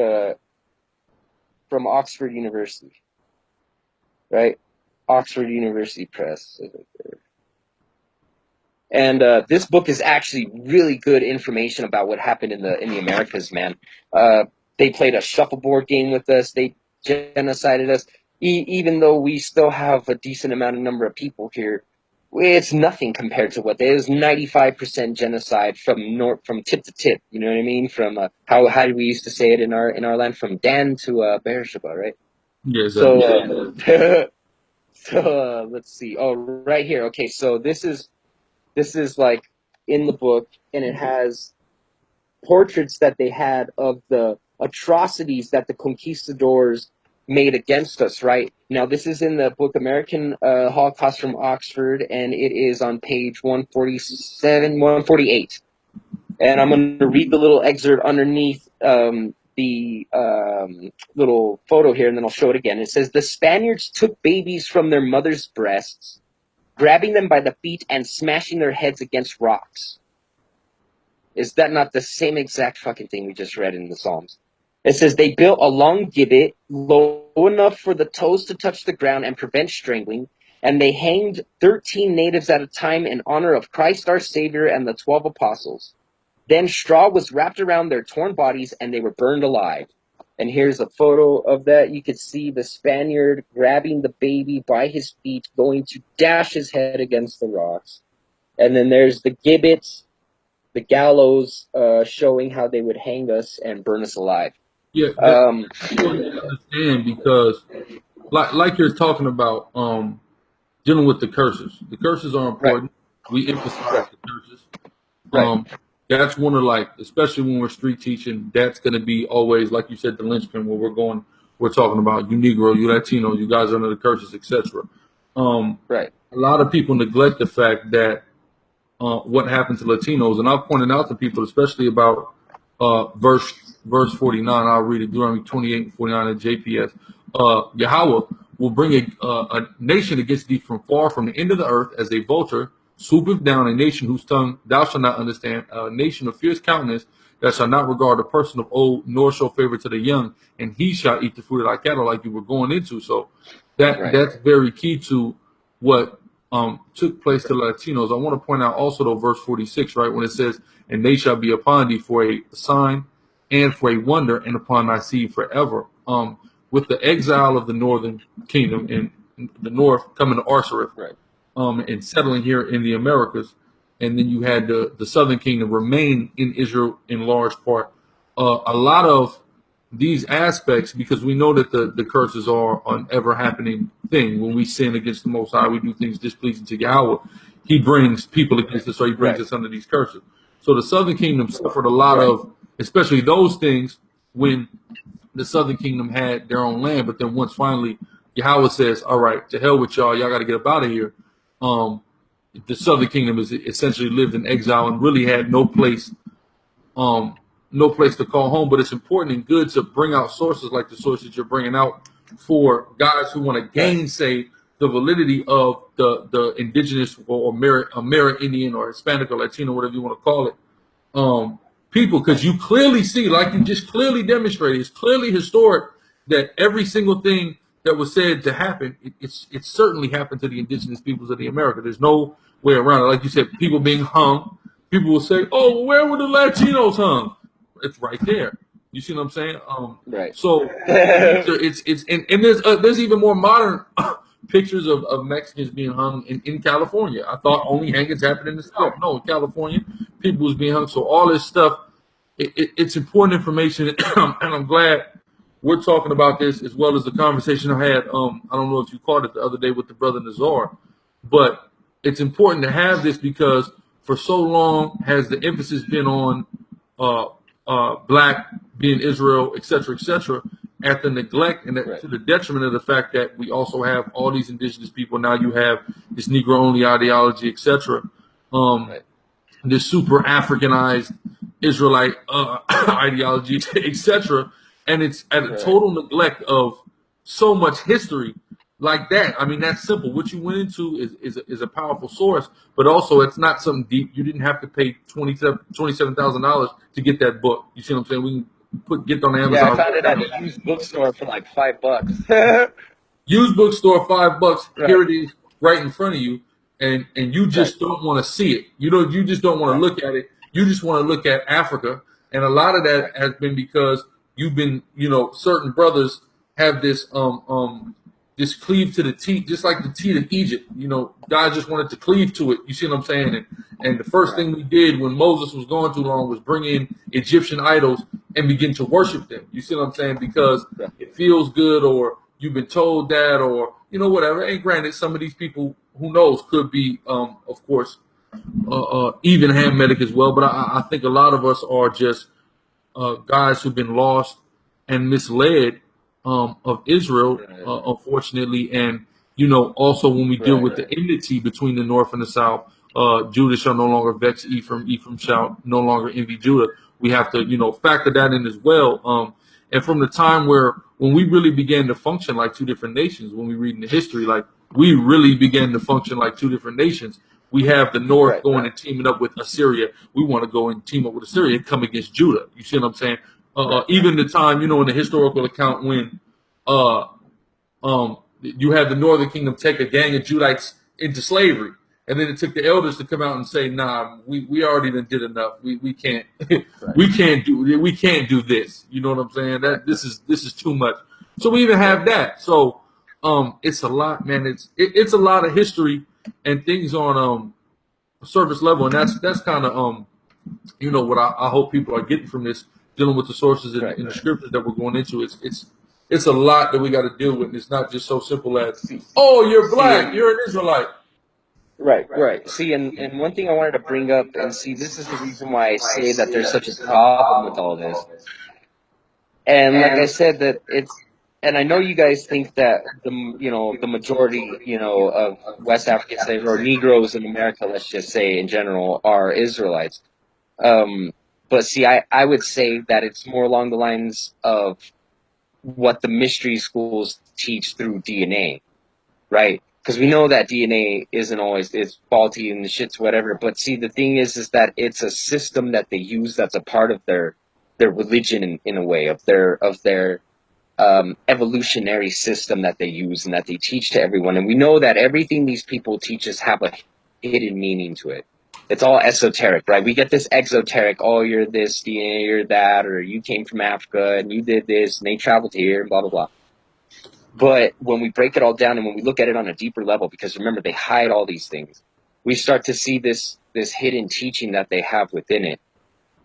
University, right? Oxford University Press. And this book is actually really good information about what happened in the Americas, man. They played a shuffleboard game with us. They genocided us. Even though we still have a decent number of people here, it's nothing compared to what they. It was 95% genocide from tip to tip. You know what I mean? From how do we used to say it in our land? From Dan to Beersheba, right? Yeah, exactly. So let's see. Oh, right here. Okay, so this is like in the book, and it has portraits that they had of the atrocities that the conquistadors made against us, right? Now, this is in the book American Holocaust from Oxford, and it is on page 148. And I'm going to read the little excerpt underneath the little photo here, and then I'll show it again. It says, the Spaniards took babies from their mothers' breasts, grabbing them by the feet and smashing their heads against rocks. Is that not the same exact fucking thing we just read in the Psalms? It says they built a long gibbet low enough for the toes to touch the ground and prevent strangling, and they hanged 13 natives at a time in honor of Christ our Savior and the 12 apostles. Then straw was wrapped around their torn bodies, and they were burned alive. And here's a photo of that. You could see the Spaniard grabbing the baby by his feet, going to dash his head against the rocks. And then there's the gibbets, the gallows, showing how they would hang us and burn us alive. Yeah, I understand, because like you're talking about dealing with the curses. The curses are important. Right. We emphasize the curses. Right. That's one of, like, especially when we're street teaching, that's going to be always, like you said, the linchpin where we're talking about you Negro, you Latino, you guys are under the curses, etc. Right. A lot of people neglect the fact that what happened to Latinos, and I've pointed out to people, especially about verse 49. I'll read it, Deuteronomy 28 and 49 in JPS. Yahweh will bring a nation against thee from far from the end of the earth as a vulture, swoopeth down a nation whose tongue thou shalt not understand, a nation of fierce countenance that shall not regard a person of old, nor show favor to the young, and he shall eat the fruit of thy cattle, like you were going into. So that's very key to what took place to Latinos. I want to point out also, though, verse 46, right, when it says, and they shall be upon thee for a sign and for a wonder, and upon thy seed forever. With the exile of the northern kingdom and the north coming to Ahlazar, right, and settling here in the Americas, and then you had the southern kingdom remain in Israel in large part. A lot of these aspects, because we know that the curses are an ever happening thing. When we sin against the Most High, we do things displeasing to Yahweh. He brings people against us, so he brings us under these curses. So the southern kingdom suffered a lot of, especially those things, when the southern kingdom had their own land. But then once finally Yahweh says, all right, to hell with y'all got to get up out of here. The southern kingdom is essentially lived in exile and really had no place no place to call home. But it's important and good to bring out sources like the sources you're bringing out for guys who want to gainsay the validity of the indigenous or Amerindian or Hispanic or Latino, whatever you want to call it, people, because you clearly see, like you just clearly demonstrated, it's clearly historic that every single thing that was said to happen, it certainly happened to the indigenous peoples of the America. There's no way around it. Like you said, people being hung. People will say, "Oh, well, where were the Latinos hung?" It's right there. You see what I'm saying? Right. So it's and there's even more modern pictures of Mexicans being hung in California. I thought only hangings happened in the South. No, in California, people was being hung. So all this stuff, it's important information, and I'm glad we're talking about this as well as the conversation I had. I don't know if you caught it the other day with the brother Nazar, but it's important to have this because for so long has the emphasis been on black being Israel, et cetera, at the neglect and to the detriment of the fact that we also have all these indigenous people. Now you have this Negro-only ideology, et cetera, this super Africanized Israelite ideology, et cetera, and it's at a total neglect of so much history like that. I mean, that's simple. What you went into is a powerful source, but also it's not something deep. You didn't have to pay $27,000 to get that book. You see what I'm saying? We can get on Amazon. Yeah, I found it at a used bookstore for like $5. Used bookstore, $5. Here it is, right in front of you, and you just don't want to see it. You just don't want to look at it. You just want to look at Africa, and a lot of that has been because you've been, certain brothers have this this cleave to the teeth, just like the teeth of Egypt. God just wanted to cleave to it. You see what I'm saying? And the first thing we did when Moses was going too long was bring in Egyptian idols and begin to worship them. You see what I'm saying? Because it feels good, or you've been told that, or whatever. And granted, some of these people, who knows, could be, of course, even Hametic as well. But I think a lot of us are just guys who've been lost and misled of Israel, unfortunately. And, also when we deal with the enmity between the North and the South, Judah shall no longer vex Ephraim, Ephraim shall no longer envy Judah. We have to, factor that in as well. And from the time when we really began to function like two different nations, when we read in the history, like we really began to function like two different nations. We have the North going and teaming up with Assyria. We want to go and team up with Assyria and come against Judah. You see what I'm saying? Even the time, in the historical account when you had the Northern Kingdom take a gang of Judites into slavery. And then it took the elders to come out and say, "Nah, we already did enough. We can't we can't do this." You know what I'm saying? That this is too much. So we even have that. So it's a lot, man. It's a lot of history and things on surface level, and that's kind of what I hope people are getting from this, dealing with the sources in the scriptures that we're going into. It's a lot that we got to deal with, and it's not just so simple as, "Oh, you're black, you're an Israelite." Right. See, and one thing I wanted to bring up, and see, this is the reason why I say that there's such a problem with all this. And like I said, that and I know you guys think that the majority, of West African slaves or Negroes in America, let's just say in general, are Israelites. But see, I would say that it's more along the lines of what the mystery schools teach through DNA, right? Because we know that DNA isn't always, it's faulty and the shit's whatever. But see, the thing is that it's a system that they use that's a part of their religion in a way, of their evolutionary system that they use and that they teach to everyone. And we know that everything these people teach us have a hidden meaning to it. It's all esoteric, right? We get this exoteric, "Oh, you're this DNA, you're that, or you came from Africa and you did this and they traveled here and blah, blah, blah." But when we break it all down and when we look at it on a deeper level, because remember, they hide all these things, we start to see this hidden teaching that they have within it.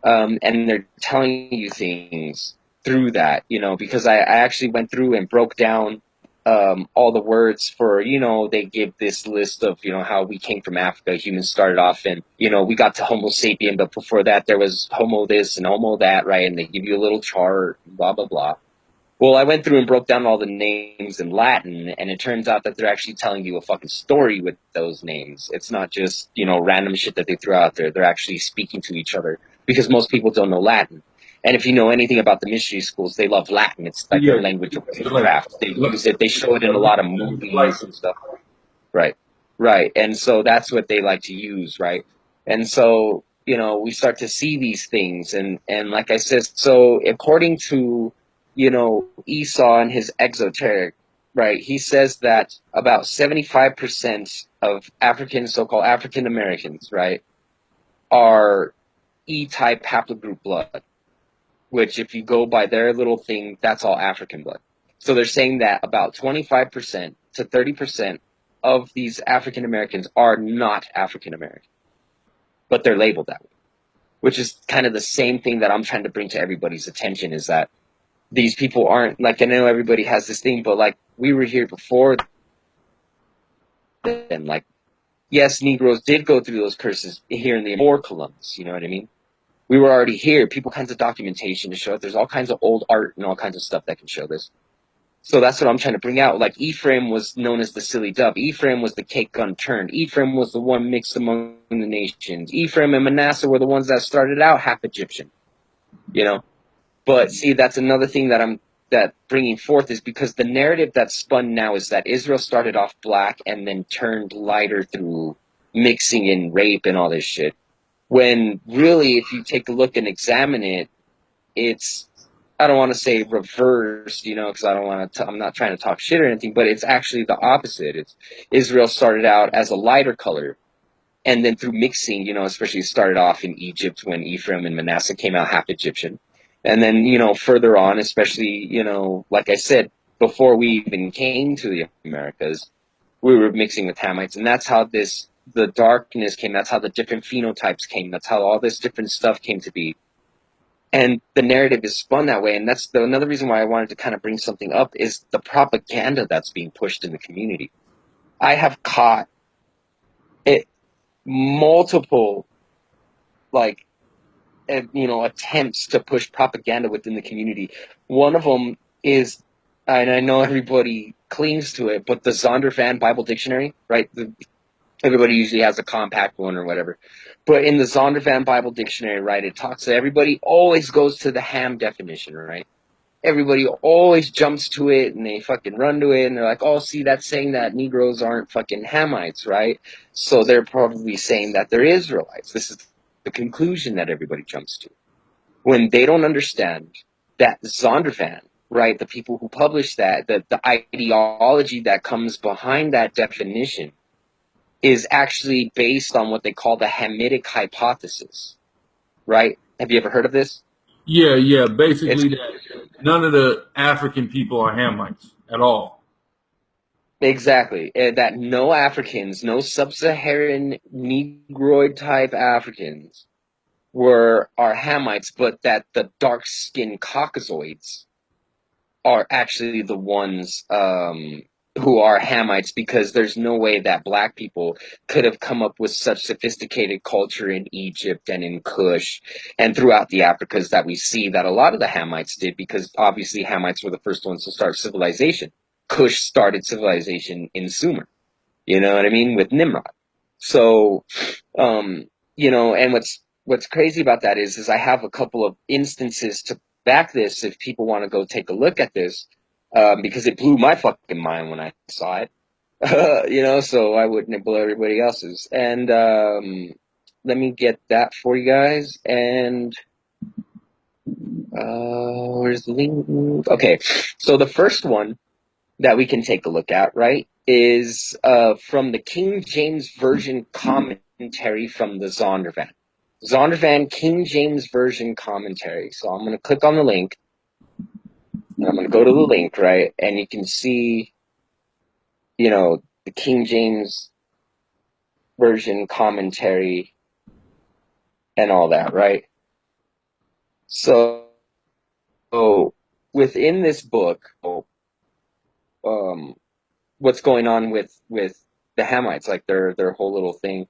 And they're telling you things through that, because I actually went through and broke down all the words for, they give this list of, how we came from Africa. Humans started off and, we got to Homo sapien, but before that there was Homo this and Homo that, right? And they give you a little chart, blah, blah, blah. Well, I went through and broke down all the names in Latin, and it turns out that they're actually telling you a fucking story with those names. It's not just, random shit that they threw out there. They're actually speaking to each other, because most people don't know Latin. And if you know anything about the mystery schools, they love Latin. It's like their language of witchcraft. They use it. They show it in a lot of movies and stuff. Right. Right. And so that's what they like to use. Right. And so, you know, we start to see these things. And like I said, so according to, you know, Esau and his exoteric, right, he says that about 75% of African, so-called African Americans, right, are E-type haplogroup blood, which if you go by their little thing, that's all African blood. So they're saying that about 25% to 30% of these African Americans are not African American, but they're labeled that way, which is kind of the same thing that I'm trying to bring to everybody's attention, is that these people aren't, like, I know everybody has this thing, but like, we were here before then. Like, yes, Negroes did go through those curses here in the before Columbus, you know what I mean? We were already here. People, kinds of documentation to show it. There's all kinds of old art and all kinds of stuff that can show this. So that's what I'm trying to bring out. Like, Ephraim was known as the silly dove. Ephraim was the cake unturned. Ephraim was the one mixed among the nations. Ephraim and Manasseh were the ones that started out half Egyptian, you know? But see, that's another thing that bringing forth, is because the narrative that's spun now is that Israel started off black and then turned lighter through mixing and rape and all this shit. When really, if you take a look and examine it, it's, I don't want to say reversed, you know, because I don't want to, I'm not trying to talk shit or anything, but it's actually the opposite. It's Israel started out as a lighter color, and then through mixing, you know, especially started off in Egypt when Ephraim and Manasseh came out half Egyptian. And then, you know, further on, especially, you know, like I said, before we even came to the Americas, we were mixing with Hamites, and that's how the darkness came. That's how the different phenotypes came. That's how all this different stuff came to be. And the narrative is spun that way. And that's another reason why I wanted to kind of bring something up, is the propaganda that's being pushed in the community. I have caught it multiple, like, you know, attempts to push propaganda within the community. One of them is, and I know everybody clings to it, but the Zondervan Bible Dictionary, right? Everybody usually has a compact one or whatever. But in the Zondervan Bible Dictionary, right, it talks that everybody always goes to the Ham definition, right? Everybody always jumps to it and they fucking run to it and they're like, oh, see, that's saying that Negroes aren't fucking Hamites, right? So they're probably saying that they're Israelites. This is the conclusion that everybody jumps to. When they don't understand that Zondervan, right, the people who publish that, the ideology that comes behind that definition is actually based on what they call the Hametic hypothesis, right? Have you ever heard of this? Yeah. Basically, that none of the African people are Hamites at all. Exactly. That no Africans, no sub-Saharan Negroid type Africans are Hamites, but that the dark-skinned Caucasoids are actually the ones who are Hamites, because there's no way that black people could have come up with such sophisticated culture in Egypt and in Kush and throughout the Africas that we see that a lot of the Hamites did, because obviously Hamites were the first ones to start civilization. Kush started civilization in Sumer, you know what I mean, with Nimrod. So, you know, and what's crazy about that is I have a couple of instances to back this if people want to go take a look at this. Because it blew my fucking mind when I saw it, you know, so I wouldn't blow everybody else's. And let me get that for you guys. And where's the link? Okay, so the first one that we can take a look at, right, is from the King James Version commentary from the Zondervan. Zondervan King James Version commentary. So I'm going to click on the link. And I'm going to go to the link, right? And you can see, you know, the King James Version commentary and all that, right? So within this book, what's going on with the Hamites, like their whole little thing,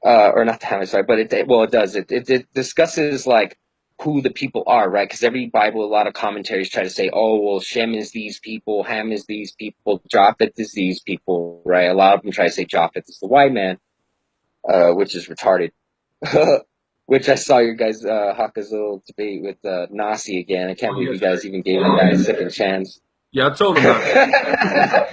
or not the Hamites, sorry, but it does. It discusses, like, who the people are, right? Because every Bible, a lot of commentaries try to say, oh, well, Shem is these people, Ham is these people, Japheth is these people, right? A lot of them try to say Japheth is the white man, which is retarded. Which I saw your guys' Haka's little debate with Nasi again. I can't believe you guys even gave that guy a second chance. Yeah, I told him not.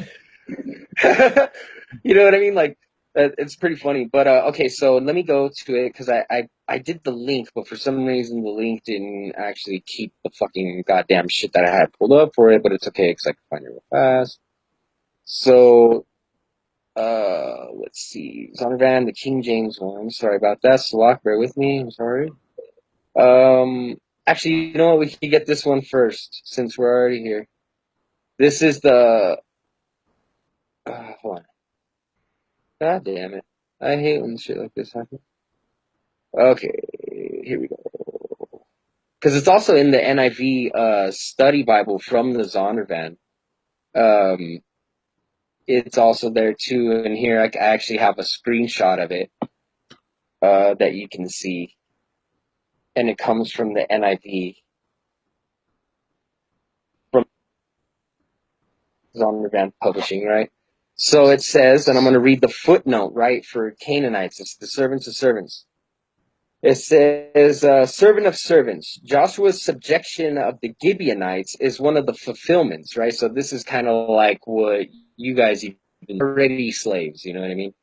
You know what I mean? Like, it's pretty funny. But okay, so let me go to it because I did the link, but for some reason the link didn't actually keep the fucking goddamn shit that I had pulled up for it. But it's okay because I can find it real fast. So, let's see. Zondervan, the King James one. Sorry about that. Salak, bear with me. I'm sorry. Actually, you know what? We can get this one first since we're already here. This is the. Hold on. God damn it! I hate when shit like this happens. Okay, here we go. Because it's also in the NIV study Bible from the Zondervan. It's also there too, and here I actually have a screenshot of it that you can see, and it comes from the NIV from Zondervan Publishing, right? So it says, and I'm going to read the footnote, right, for Canaanites. It's the servants of servants. It says, servant of servants. Joshua's subjection of the Gibeonites is one of the fulfillments, right? So this is kind of like what you guys even already slaves, you know what I mean?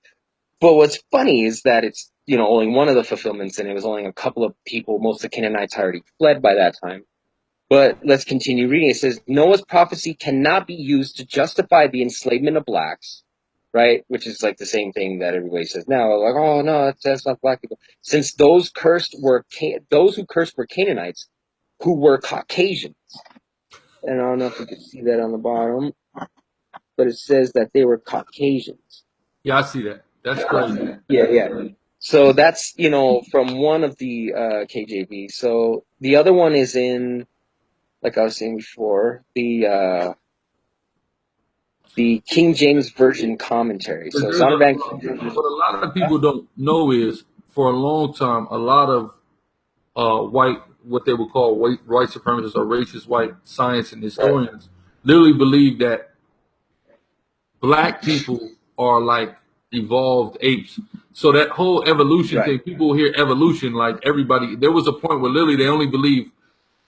But what's funny is that it's, you know, only one of the fulfillments, and it was only a couple of people. Most of the Canaanites already fled by that time. But let's continue reading. It says, Noah's prophecy cannot be used to justify the enslavement of blacks, right? Which is like the same thing that everybody says now. Like, oh, no, that's not black people. Since those who cursed were Canaanites, who were Caucasians. And I don't know if you can see that on the bottom, but it says that they were Caucasians. Yeah, I see that. That's crazy. Yeah. So that's, you know, from one of the KJV. So the other one is in, like I was saying before, the King James Version commentary. So Zondervan. What a lot of people don't know is, for a long time, a lot of white, what they would call white supremacists or racist white science and historians, literally believe that black people are like evolved apes. So that whole evolution thing, people hear evolution like everybody. There was a point where literally they only believe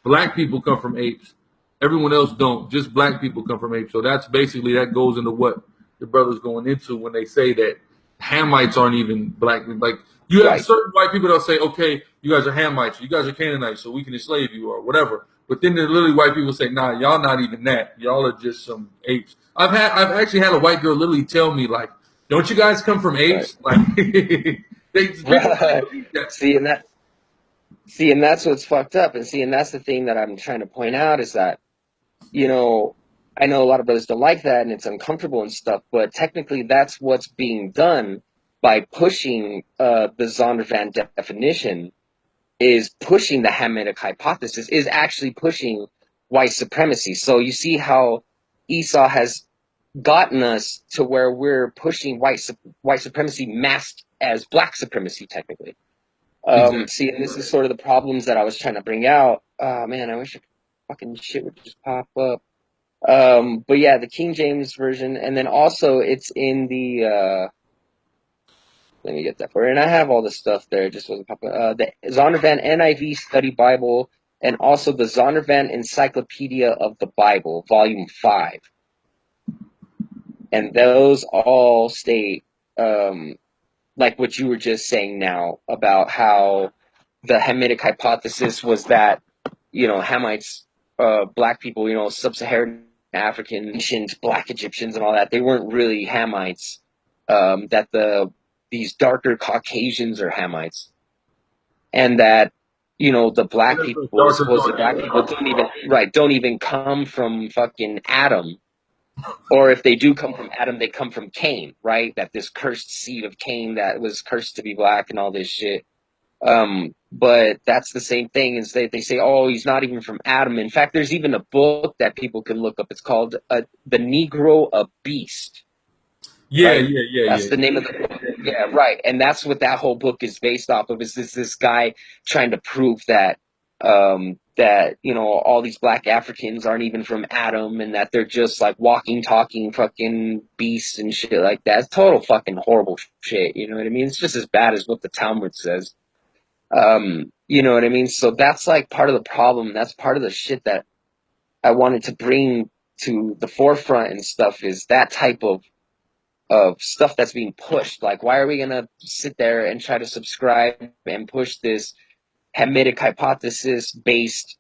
black people come from apes. Everyone else don't. Just black people come from apes. So that's basically, that goes into what the brother's going into when they say that Hamites aren't even black. Like, you have certain white people that'll say, okay, you guys are Hamites, you guys are Canaanites, so we can enslave you or whatever. But then there's literally white people say, nah, y'all not even that. Y'all are just some apes. I've actually had a white girl literally tell me, like, don't you guys come from apes? Like, See, and that's what's fucked up. And that's the thing that I'm trying to point out is that, you know, I know a lot of brothers don't like that and it's uncomfortable and stuff, but technically that's what's being done by pushing the Zondervan definition, is pushing the Hametic hypothesis, is actually pushing white supremacy. So you see how Esau has gotten us to where we're pushing white supremacy masked as black supremacy, technically. See, and this is sort of the problems that I was trying to bring out. Oh man, I wish fucking shit would just pop up. But yeah, the King James Version, and then also it's in the let me get that for you. And I have all the stuff there, it just wasn't popping. The Zondervan NIV Study Bible, and also the Zondervan Encyclopedia of the Bible, Volume 5. And those all state, like what you were just saying now, about how the Hametic hypothesis was that, you know, Hamites, black people, you know, sub-Saharan African, ancient black Egyptians and all that, they weren't really Hamites, that these darker Caucasians are Hamites, and that, you know, the black people, supposedly black people, don't even come from fucking Adam. Or if they do come from Adam, they come from Cain, right? That this cursed seed of Cain that was cursed to be black and all this shit. But that's the same thing, is they say, oh, he's not even from Adam. In fact, there's even a book that people can look up. It's called The Negro, a Beast. Yeah. That's the name of the book. Yeah, right. And that's what that whole book is based off of, is this guy trying to prove that, that, you know, all these black Africans aren't even from Adam, and that they're just like walking, talking fucking beasts and shit like that. It's total fucking horrible shit, you know what I mean? It's just as bad as what the Talmud says. You know what I mean? So that's like part of the problem. That's part of the shit that I wanted to bring to the forefront and stuff, is that type of stuff that's being pushed. Like, why are we gonna sit there and try to subscribe and push this Hametic hypothesis based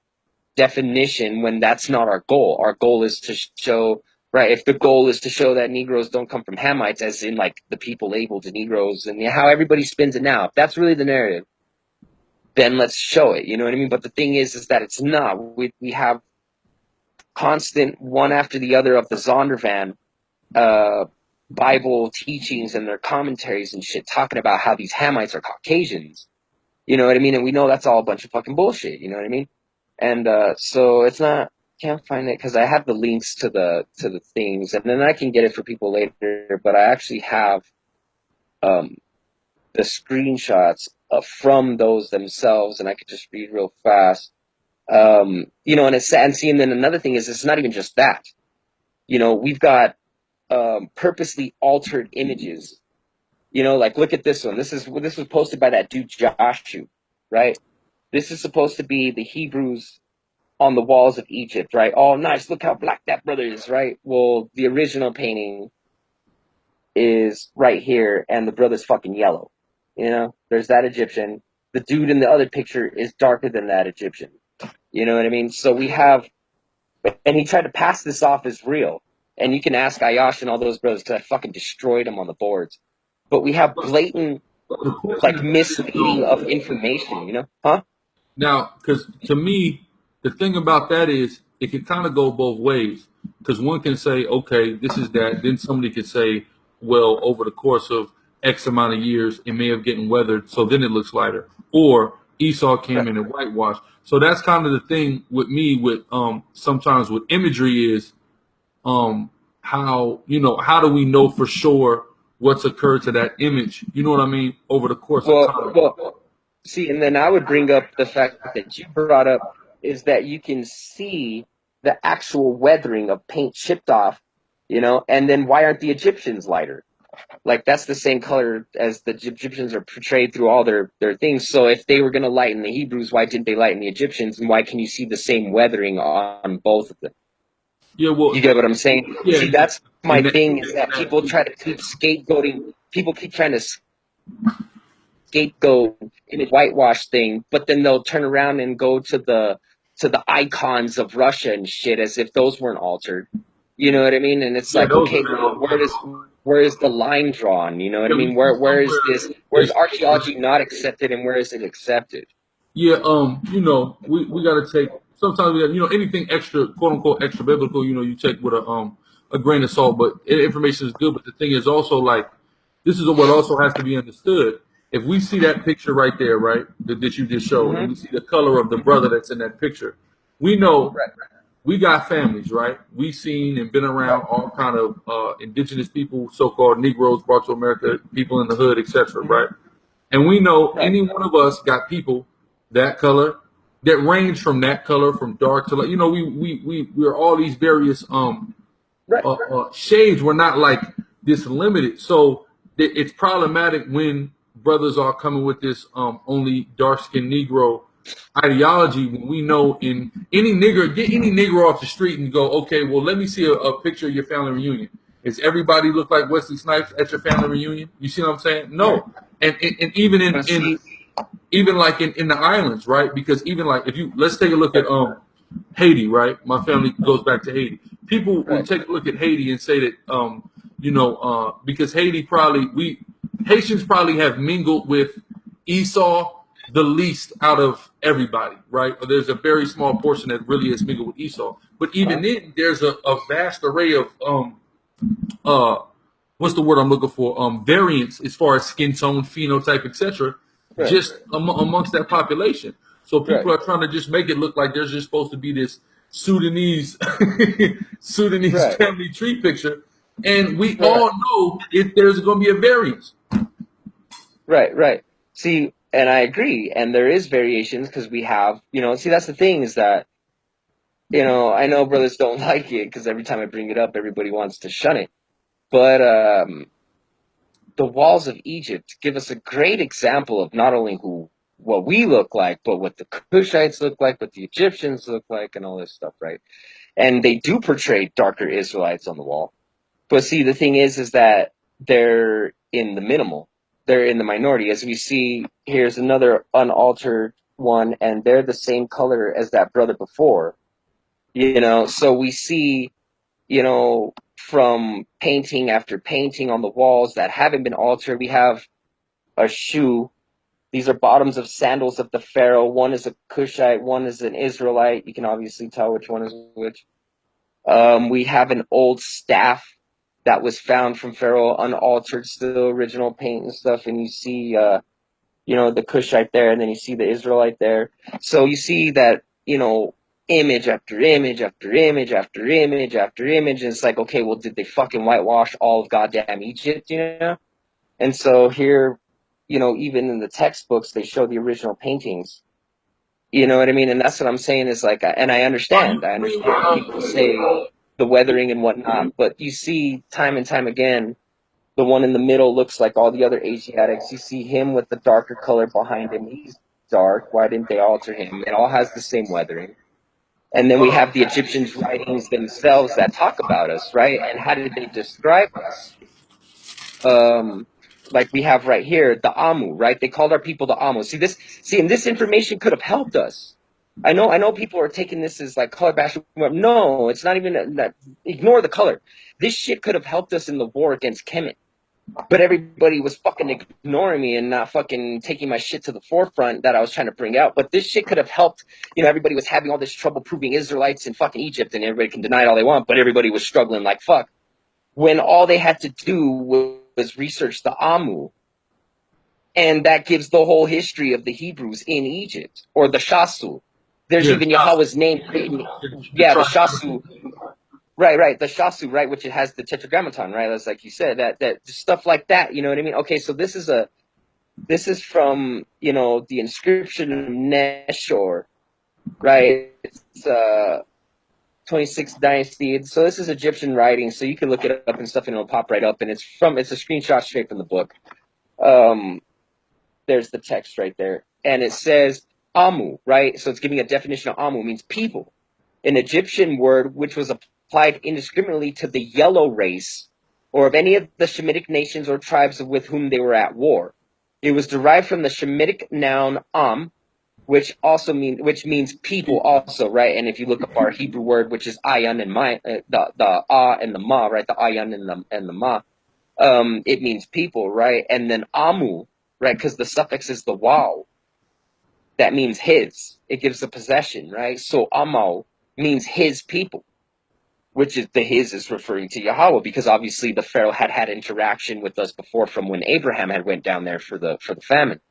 definition when that's not our goal? Our goal is to show, right? If the goal is to show that Negroes don't come from Hamites, as in like the people labeled Negroes, and how everybody spins it now, if that's really the narrative, then let's show it. You know what I mean? But the thing is that it's not. We have constant one after the other of the Zondervan Bible teachings and their commentaries and shit talking about how these Hamites are Caucasians. You know what I mean? And we know that's all a bunch of fucking bullshit. You know what I mean? And so it's not. Can't find it because I have the links to the things, and then I can get it for people later. But I actually have the screenshots from those themselves, and I could just read real fast. You know, and it's sad. And then another thing is, it's not even just that. You know, we've got purposely altered images. You know, like look at this one. This was posted by that dude Joshua, right? This is supposed to be the Hebrews on the walls of Egypt, right? Oh, nice! Look how black that brother is, right? Well, the original painting is right here, and the brother's fucking yellow. You know, there's that Egyptian. The dude in the other picture is darker than that Egyptian. You know what I mean? So we have, and he tried to pass this off as real. And you can ask Ayash and all those brothers, because I fucking destroyed them on the boards. But we have blatant, like, misleading of information, you know? Huh? Now, because to me, the thing about that is it can kind of go both ways. Because one can say, okay, this is that. Then somebody could say, well, over the course of X amount of years, it may have gotten weathered, so then it looks lighter. Or Esau came in and whitewashed. So that's kind of the thing with me with sometimes with imagery is how do we know for sure what's occurred to that image? You know what I mean? Over the course of time. Well, see, and then I would bring up the fact that you brought up is that you can see the actual weathering of paint chipped off, you know, and then why aren't the Egyptians lighter? Like, that's the same color as the Egyptians are portrayed through all their things. So if they were going to lighten the Hebrews, why didn't they lighten the Egyptians? And why can you see the same weathering on both of them? Yeah, well, you get what I'm saying? Yeah, see, that's my thing, is that people try to keep scapegoating. People keep trying to scapegoat in a whitewash thing, but then they'll turn around and go to the icons of Russia and shit as if those weren't altered. You know what I mean? And it's like, okay, well, where is the line drawn? You know what I mean? Where is this? Where's archaeology not accepted, and where is it accepted? Yeah, you know, we got to take sometimes you know, anything extra, quote unquote, extra biblical. You know, you take with a grain of salt, but information is good. But the thing is also, like, this is what also has to be understood. If we see that picture right there, right, that you just showed, and we see the color of the brother that's in that picture, we know we got families, right? We've seen and been around all kind of indigenous people, so-called Negroes brought to America, people in the hood, etc., right? And we know any one of us got people that color that range from that color, from dark to light. You know, we're all these various shades. We're not like this limited. So it's problematic when brothers are coming with this only dark-skinned Negro ideology, when we know in any nigger, get any Negro off the street and go, okay, well, let me see a picture of your family reunion. Does everybody look like Wesley Snipes at your family reunion? You see what I'm saying? No. And even even like in the islands, right? Because even like let's take a look at Haiti, right? My family goes back to Haiti. People will take a look at Haiti and say that because Haitians probably have mingled with Esau the least out of everybody, right? Or there's a very small portion that really has mingled with Esau. But even then, there's a vast array of what's the word I'm looking for? Variants as far as skin tone, phenotype, etc. Just amongst that population. So people are trying to just make it look like there's just supposed to be this Sudanese family tree picture, and we all know there's going to be a variance. Right. See, and I agree, and there is variations because we have, see, that's the thing, is that, I know brothers don't like it because every time I bring it up, everybody wants to shun it. But the walls of Egypt give us a great example of not only who what we look like, but what the Cushites look like, what the Egyptians look like, and all this stuff, right? And they do portray darker Israelites on the wall. But see, the thing is that they're in the minimal. They're in the minority. As we see, here's another unaltered one, and they're the same color as that brother before. You know, so we see, you know, from painting after painting on the walls that haven't been altered, we have a shoe. These are bottoms of sandals of the Pharaoh. One is a Cushite, one is an Israelite. You can obviously tell which one is which. We have an old staff that was found from Pharaoh, unaltered, still original paint and stuff. And you see, you know, the Cushite there, and then you see the Israelite there. So you see that, you know, image after image after image after image after image. And it's like, okay, well, did they fucking whitewash all of goddamn Egypt, you know? And so here, you know, even in the textbooks, they show the original paintings. You know what I mean? And that's what I'm saying is like, and I understand people say the weathering and whatnot, but you see time and time again, the one in the middle looks like all the other Asiatics. You see him with the darker color behind him. He's dark. Why didn't they alter him? It all has the same weathering. And then we have the Egyptians' writings themselves that talk about us, right? And how did they describe us? Like we have right here, the Amu, right? They called our people the Amu. And this information could have helped us. I know people are taking this as like color bashing. No, it's not even that. Ignore the color. This shit could have helped us in the war against Kemet. But everybody was fucking ignoring me and not fucking taking my shit to the forefront that I was trying to bring out. But this shit could have helped. You know, everybody was having all this trouble proving Israelites in fucking Egypt, and everybody can deny it all they want, but everybody was struggling like fuck. When all they had to do was research the Amu. And that gives the whole history of the Hebrews in Egypt, or the Shasu. There's even Yahweh's name. Yeah, the Shasu. Right, the Shasu, right, which it has the Tetragrammaton, right? That's like you said, that stuff like that, you know what I mean? Okay, so this is from, you know, the inscription of Neshor, right? It's 26th dynasty. So this is Egyptian writing, so you can look it up and stuff and it'll pop right up, and it's a screenshot straight from the book. There's the text right there. And it says Amu, right? So it's giving a definition of Amu, means people. An Egyptian word which was applied indiscriminately to the yellow race or of any of the Shemetic nations or tribes with whom they were at war. It was derived from the Shemetic noun Am, which means people also, right? And if you look up our Hebrew word, which is ayan and ma, the ah and the ma, right? The ayan and the ma, it means people, right? And then Amu, right? Because the suffix is the wow. That means his. It gives a possession, right? So Amal means his people, which is the his is referring to Yahweh, because obviously the Pharaoh had interaction with us before from when Abraham had went down there for the famine.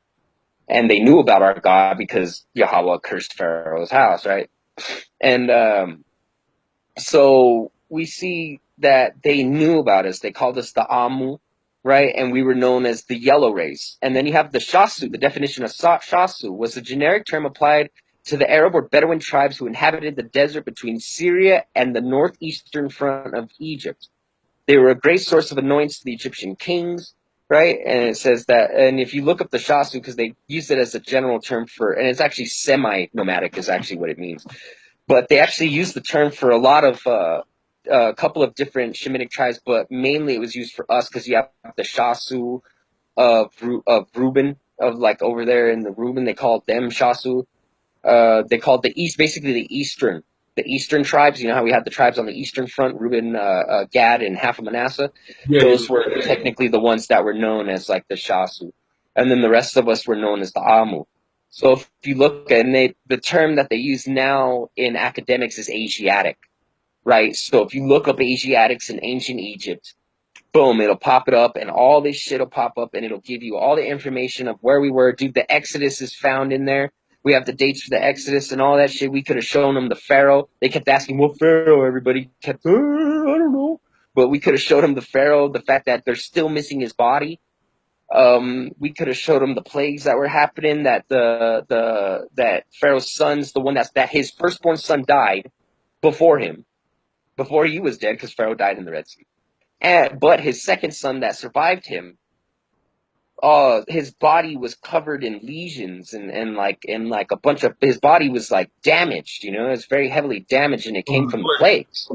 And they knew about our God because Yahweh cursed Pharaoh's house, right? And so we see that they knew about us. They called us the Amu, right? And we were known as the yellow race. And then you have the Shasu. The definition of Shasu was a generic term applied to the Arab or Bedouin tribes who inhabited the desert between Syria and the northeastern front of Egypt. They were a great source of annoyance to the Egyptian kings, right? And it says that, and if you look up the Shasu, because they use it as a general term for, and it's actually semi-nomadic is actually what it means. But they actually use the term for a lot of, a couple of different Shemitic tribes, but mainly it was used for us because you have the Shasu of Reuben, of like over there in the Reuben, they called them Shasu. They called the East, basically the Eastern tribes. You know how we had the tribes on the Eastern front, Reuben, Gad, and half of Manasseh? Those were technically the ones that were known as like the Shasu. And then the rest of us were known as the Amu. So if you look at it, the term that they use now in academics is Asiatic, right? So if you look up Asiatics in ancient Egypt, boom, it'll pop it up and all this shit will pop up and it'll give you all the information of where we were. Dude, the Exodus is found in there. We have the dates for the Exodus and all that shit. We could have shown them the Pharaoh. They kept asking, what Pharaoh? Everybody kept, I don't know. But we could have showed them the Pharaoh, the fact that they're still missing his body. We could have showed him the plagues that were happening, that that Pharaoh's sons, the one that his firstborn son died before him, before he was dead, because Pharaoh died in the Red Sea. But his second son that survived him, his body was covered in lesions and like a bunch of his body was like damaged, it was very heavily damaged, and it came from the plagues.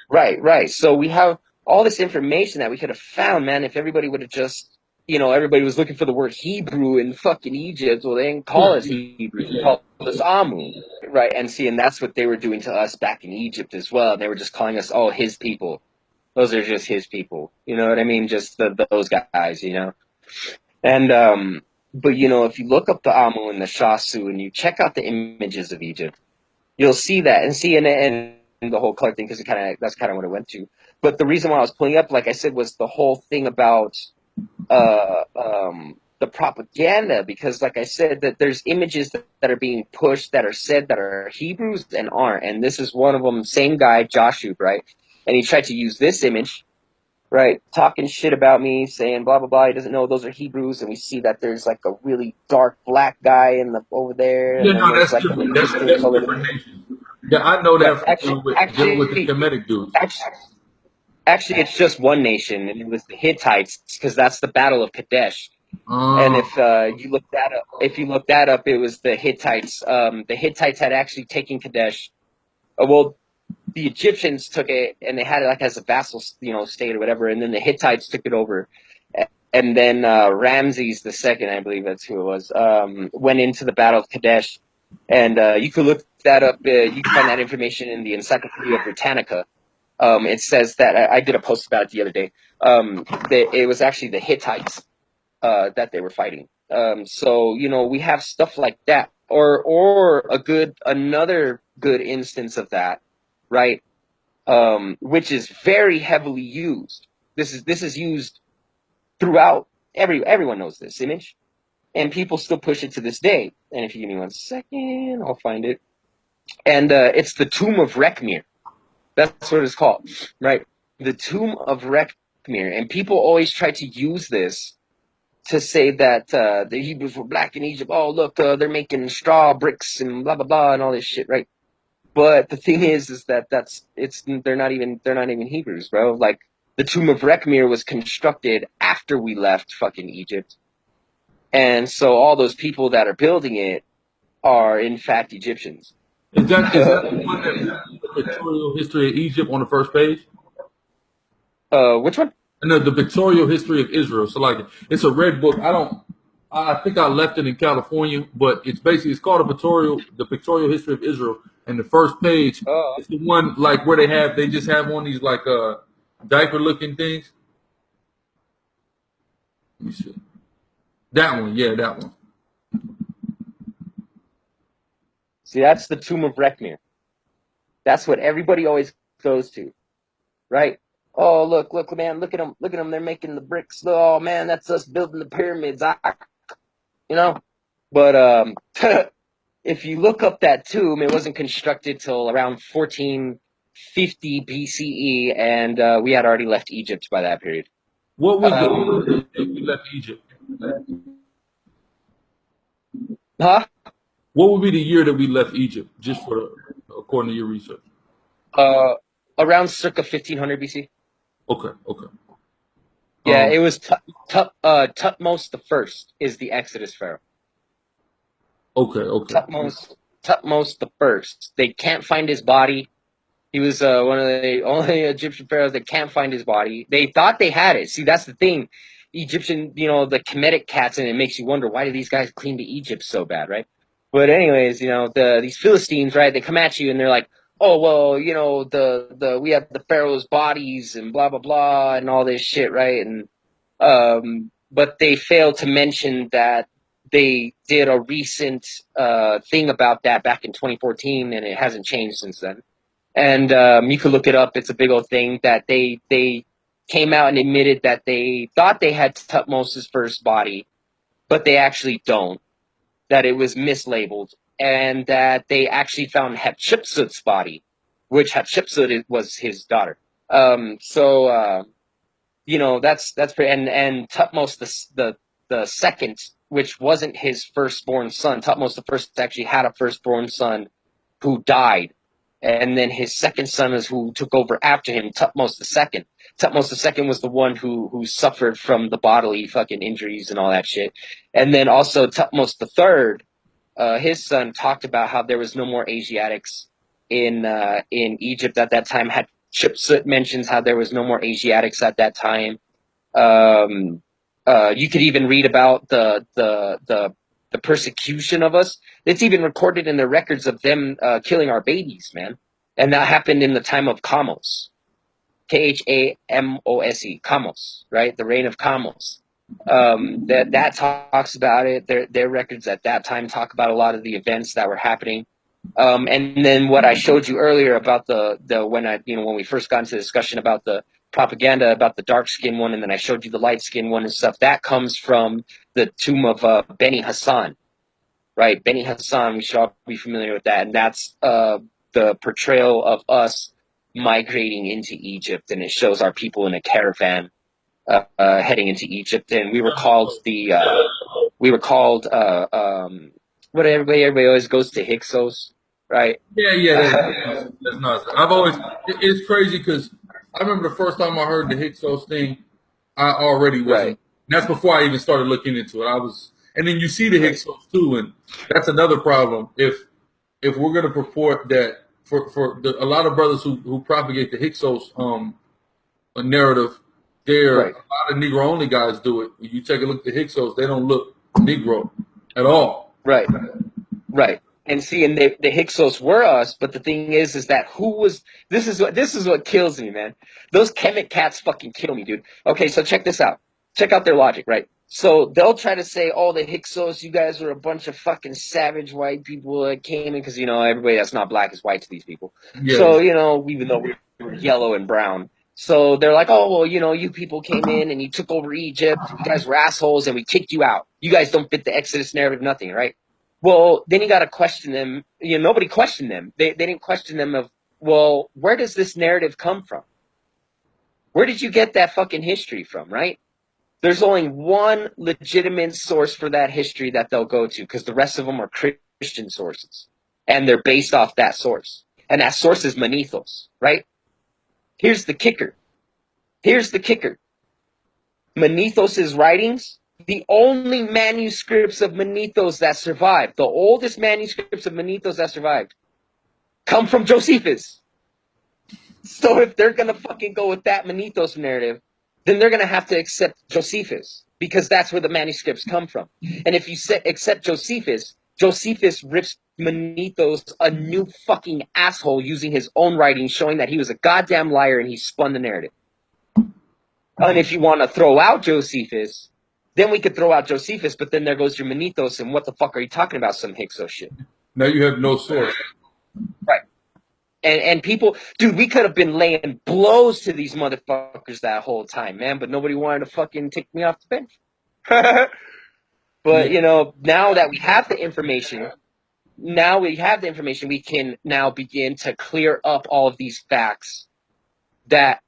Right. So we have all this information that we could have found, man, if everybody would have just, everybody was looking for the word Hebrew in fucking Egypt. Well, they didn't call us Hebrew, they called us Amu. Right. And that's what they were doing to us back in Egypt as well. They were just calling us, his people. Those are just his people. You know what I mean? Just those guys, And, but if you look up the Amu and the Shasu and you check out the images of Egypt, you'll see that and see and the whole color thing, because that's kind of what it went to. But the reason why I was pulling up, like I said, was the whole thing about the propaganda, because like I said, that there's images that are being pushed that are said that are Hebrews and aren't. And this is one of them, same guy, Joshua, right? And he tried to use this image, right, talking shit about me, saying blah blah blah. He doesn't know those are Hebrews, and we see that there's like a really dark black guy over there, and then there's like an interesting color. Yeah, I know that Right. dealing with the Hametic dudes. Actually, it's just one nation, and it was the Hittites, because that's the Battle of Kadesh. And if you look that up, it was the Hittites. The Hittites had actually taken Kadesh. Well, the Egyptians took it, and they had it like as a vassal, state or whatever. And then the Hittites took it over, and then Ramses II, I believe that's who it was, went into the Battle of Kadesh. And you could look that up. You can find that information in the Encyclopedia Britannica. It says that I did a post about it the other day. It was actually the Hittites that they were fighting. So we have stuff like that, or another good instance of that, right? Which is very heavily used. This is used throughout. Everyone knows this image, and people still push it to this day. And if you give me 1 second, I'll find it. And it's the Tomb of Rekhmir. That's what it's called, right? The Tomb of Rekhmir. And people always try to use this to say that the Hebrews were black in Egypt. Oh, look, they're making straw bricks and blah blah blah and all this shit, right? But the thing is that they're not even Hebrews, bro. Like, the Tomb of Rekhmir was constructed after we left fucking Egypt, and so all those people that are building it are in fact Egyptians. Is that the one that has the pictorial history of Egypt on the first page? Which one? No, the pictorial history of Israel. So like, it's a red book. I think I left it in California, but it's called the pictorial history of Israel. And the first page is the one like where they just have one of these like diaper looking things. Let me see. That one, yeah, that one. See, that's the Tomb of Rekhmir. That's what everybody always goes to, right? Oh, look, man, look at them. They're making the bricks. Oh, man, that's us building the pyramids. But if you look up that tomb, it wasn't constructed till around 1450 BCE, and we had already left Egypt by that period. What was the year that we left Egypt? Huh? What would be the year that we left Egypt, according to your research? Around circa 1500 BC. Okay. Yeah, it was Tutmos the First is the Exodus pharaoh. Okay. Tutmos the First. They can't find his body. He was one of the only Egyptian pharaohs that can't find his body. They thought they had it. See, that's the thing. Egyptian, the Kemetic cats, and it makes you wonder, why do these guys cling to Egypt so bad, right? But anyways, these Philistines, right? They come at you and they're like, oh, well, we have the pharaoh's bodies and blah blah blah and all this shit, right? And but they failed to mention that they did a recent thing about that back in 2014, and it hasn't changed since then. And you could look it up. It's a big old thing that they came out and admitted that they thought they had Tutmosis' first body, but they actually don't. That it was mislabeled, and that they actually found Hatshepsut's body, which Hatshepsut was his daughter. That's pretty. And Tutmos the second, which wasn't his firstborn son. Tutmos the first actually had a firstborn son who died. And then his second son is who took over after him, Tutmos II. Tutmos II was the one who suffered from the bodily fucking injuries and all that shit. And then also Tutmos III, his son talked about how there was no more Asiatics in Egypt at that time. Hatshepsut mentions how there was no more Asiatics at that time. You could even read about the persecution of us. It's even recorded in the records of them killing our babies, man. And that happened in the time of Kamos. Khamos, Kamos, right? The reign of Kamos. That talks about it. Their records at that time talk about a lot of the events that were happening. And then what I showed you earlier about when we first got into the discussion about the propaganda about the dark skin one, and then I showed you the light skin one and stuff, that comes from the tomb of Beni Hassan, right? Beni Hassan, we should all be familiar with that. And that's the portrayal of us migrating into Egypt, and it shows our people in a caravan heading into Egypt. And we were called what everybody always goes to Hyksos, right? Yeah, that's not. I've always, it's crazy because I remember the first time I heard the Hyksos thing, I already wasn't. Right. That's before I even started looking into it. And then you see the Hyksos too, and that's another problem. If we're going to purport that a lot of brothers who propagate the Hyksos narrative, a lot of Negro only guys do it. When you take a look at the Hyksos, they don't look Negro at all. Right. And see, and the Hyksos were us, but the thing is that this is what kills me, man. Those Kemet cats fucking kill me, dude. Okay, so check this out. Check out their logic, right? So they'll try to say, oh, the Hyksos, you guys were a bunch of fucking savage white people that came in, because, everybody that's not black is white to these people. Yeah. So, even though we were yellow and brown. So they're like, oh, well, you people came in and you took over Egypt. You guys were assholes and we kicked you out. You guys don't fit the Exodus narrative, nothing, right? Well, then you got to question them. Nobody questioned them. They didn't question them of, well, where does this narrative come from? Where did you get that fucking history from, right? There's only one legitimate source for that history that they'll go to, because the rest of them are Christian sources. And they're based off that source. And that source is Manethos, right? Here's the kicker. Manethos' writings, the only manuscripts of Manethos that survived, the oldest manuscripts of Manethos that survived, come from Josephus. So if they're going to fucking go with that Manethos narrative, then they're going to have to accept Josephus, because that's where the manuscripts come from. And if you accept Josephus rips Manethos a new fucking asshole using his own writing, showing that he was a goddamn liar and he spun the narrative. And if you want to throw out Josephus, then we could throw out Josephus, but then there goes your Manethos, and what the fuck are you talking about? Some Hyksos shit. Now you have no source. Right. And people, dude, we could have been laying blows to these motherfuckers that whole time, man, but nobody wanted to fucking take me off the bench. But, now that we have the information, we can now begin to clear up all of these facts that,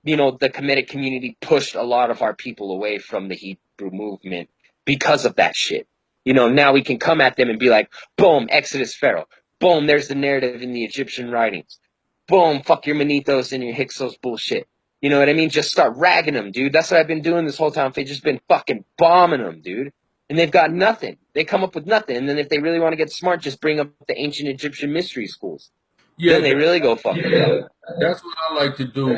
the Hametic community pushed a lot of our people away from the Hebrew movement because of that shit. Now we can come at them and be like, boom, Exodus Pharaoh. Boom, there's the narrative in the Egyptian writings. Boom, fuck your Manethos and your Hyksos bullshit. You know what I mean? Just start ragging them, dude. That's what I've been doing this whole time. They've just been fucking bombing them, dude. And they've got nothing. They come up with nothing. And then if they really want to get smart, just bring up the ancient Egyptian mystery schools. Yeah, then they really go fucking up. That's what I like to do.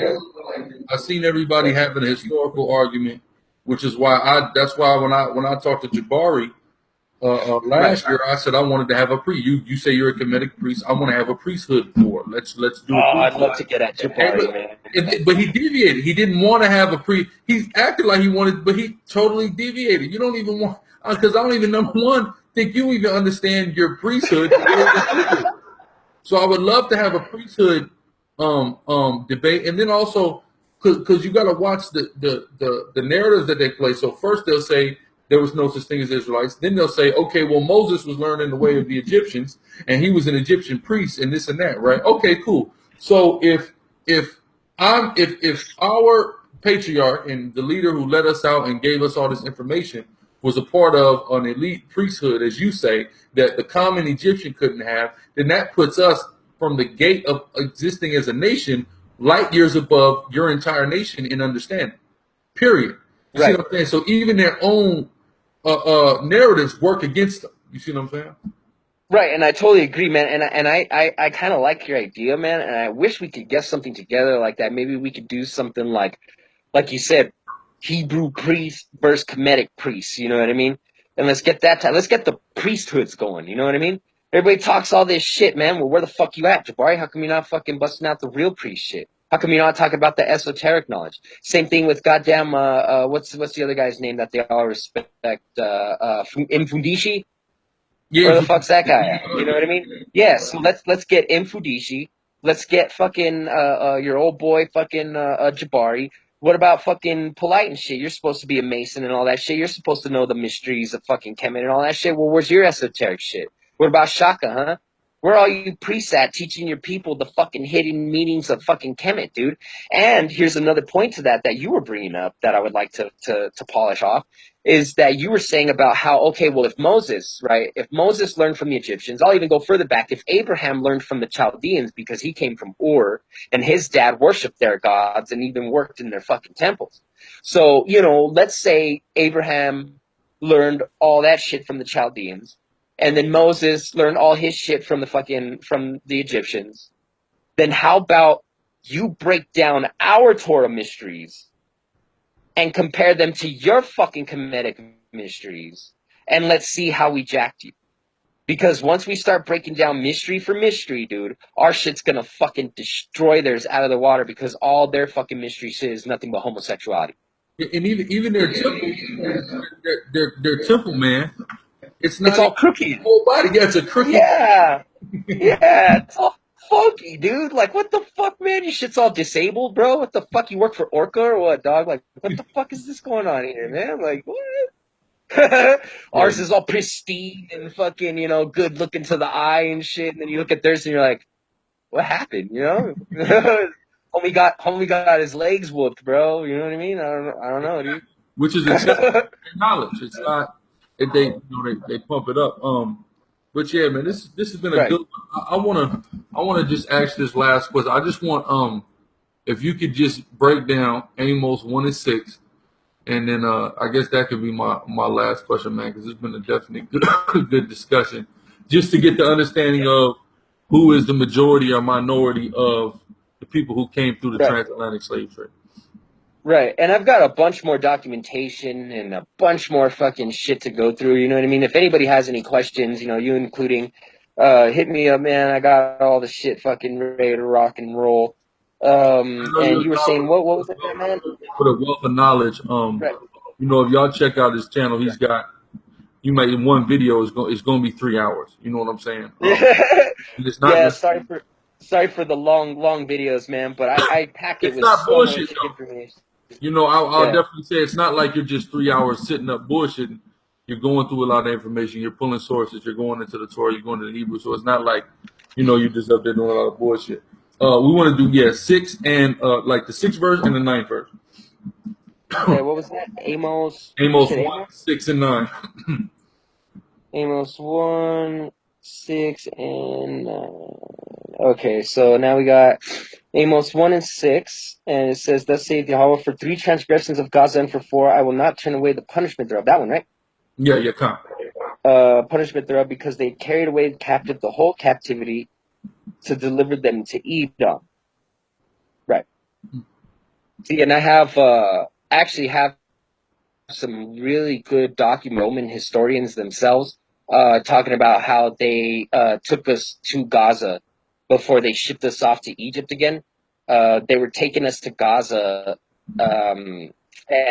I've seen everybody having a historical argument, which is why that's why when I talked to Jabari last year, I said I wanted to have a priest. You say you're a Kemetic priest. I want to have a priesthood for. Let's do it. I'd love to get at Jabari, man. But he deviated. He didn't want to have a priest. He acted like he wanted, but he totally deviated. You don't even want, because I don't even, number one, think you even understand your priesthood. So I would love to have a priesthood debate, and then also because you got to watch the narratives that they play. So first they'll say there was no such thing as Israelites. Then they'll say, okay, well, Moses was learning the way of the Egyptians, and he was an Egyptian priest, and this and that, right? Okay, cool. So if our patriarch and the leader who led us out and gave us all this information was a part of an elite priesthood, as you say, that the common Egyptian couldn't have, then that puts us from the gate of existing as a nation, light years above your entire nation in understanding. Period. You see Right. what I'm saying? So even their own narratives work against them. You see what I'm saying? Right, and I totally agree, man. And I kind of like your idea, man. And I wish we could get something together like that. Maybe we could do something like you said, Hebrew priest versus Kemetic priest. You know what I mean? And let's get that. Let's get the priesthoods going. You know what I mean? Everybody talks all this shit, man. Well, where the fuck you at, Jabari? How come you're not fucking busting out the real priest shit? How come you're not talking about the esoteric knowledge? Same thing with goddamn what's the other guy's name that they all respect? Mfundishi. Yeah. Where the fuck's that guy at? You know what I mean? Yeah, so let's get Mfudishi. Let's get fucking your old boy fucking Jabari. What about fucking Polite and shit? You're supposed to be a Mason and all that shit. You're supposed to know the mysteries of fucking Kemet and all that shit. Well, where's your esoteric shit? What about Shaka, huh? Where are all you priests at teaching your people the fucking hidden meanings of fucking Kemet, dude? And here's another point to that you were bringing up that I would like to polish off. Is that you were saying about how, okay, well, if Moses learned from the Egyptians, I'll even go further back. If Abraham learned from the Chaldeans because he came from Ur and his dad worshiped their gods and even worked in their fucking temples. So, let's say Abraham learned all that shit from the Chaldeans and then Moses learned all his shit from the Egyptians. Then how about you break down our Torah mysteries and compare them to your fucking Kemetic mysteries, and let's see how we jacked you. Because once we start breaking down mystery for mystery, dude, our shit's gonna fucking destroy theirs out of the water because all their fucking mystery shit is nothing but homosexuality. And even their temple, their temple, man, it's not It's all crooked. whole body. Yeah, it's a crooked. Yeah, it's all funky, dude. Like, what the fuck, man? Your shit's all disabled, bro. What the fuck? You work for Orca or what, dog? Like, what the fuck is this going on here, man? Like, what? Ours is all pristine and fucking, good looking to the eye and shit. And then you look at theirs and you're like, what happened? Homie got his legs whooped, bro. You know what I mean? I don't know, dude. Which is a test of knowledge. It's not they pump it up. But yeah, man, this has been a good one. I wanna just ask this last question. I just want if you could just break down Amos 1 and 6, and then I guess that could be my last question, man, because it's been a definitely good discussion, just to get the understanding of who is the majority or minority of the people who came through the transatlantic slave trade. Right, and I've got a bunch more documentation and a bunch more fucking shit to go through, you know what I mean? If anybody has any questions, you including, hit me up, man. I got all the shit fucking ready to rock and roll. And you were saying, what was it, man? For the wealth of knowledge, if y'all check out his channel, he's got, in one video, it's going to be 3 hours. You know what I'm saying? It's not sorry for the long videos, man, but I pack it with not so bullshit, much though. information. I'll definitely say it's not like you're just 3 hours sitting up bullshitting. You're going through a lot of information. You're pulling sources. You're going into the Torah. You're going to the Hebrew. So it's not like, you're just up there doing a lot of bullshit. We want to do 6 and like the 6th verse and the 9th verse. Okay, what was that? Amos 1, 6, and 9. Amos 1, 6, and 9. Okay, so now we got Amos 1 and 6, and it says, "Thus saith Yahweh, for 3 transgressions of Gaza and for 4, I will not turn away the punishment thereof." That one, right? Yeah, come. Punishment thereof, because they carried away captive the whole captivity to deliver them to Edom. Right. See, and I actually have some really good Roman historians themselves talking about how they took us to Gaza before they shipped us off to Egypt again. They were taking us to Gaza and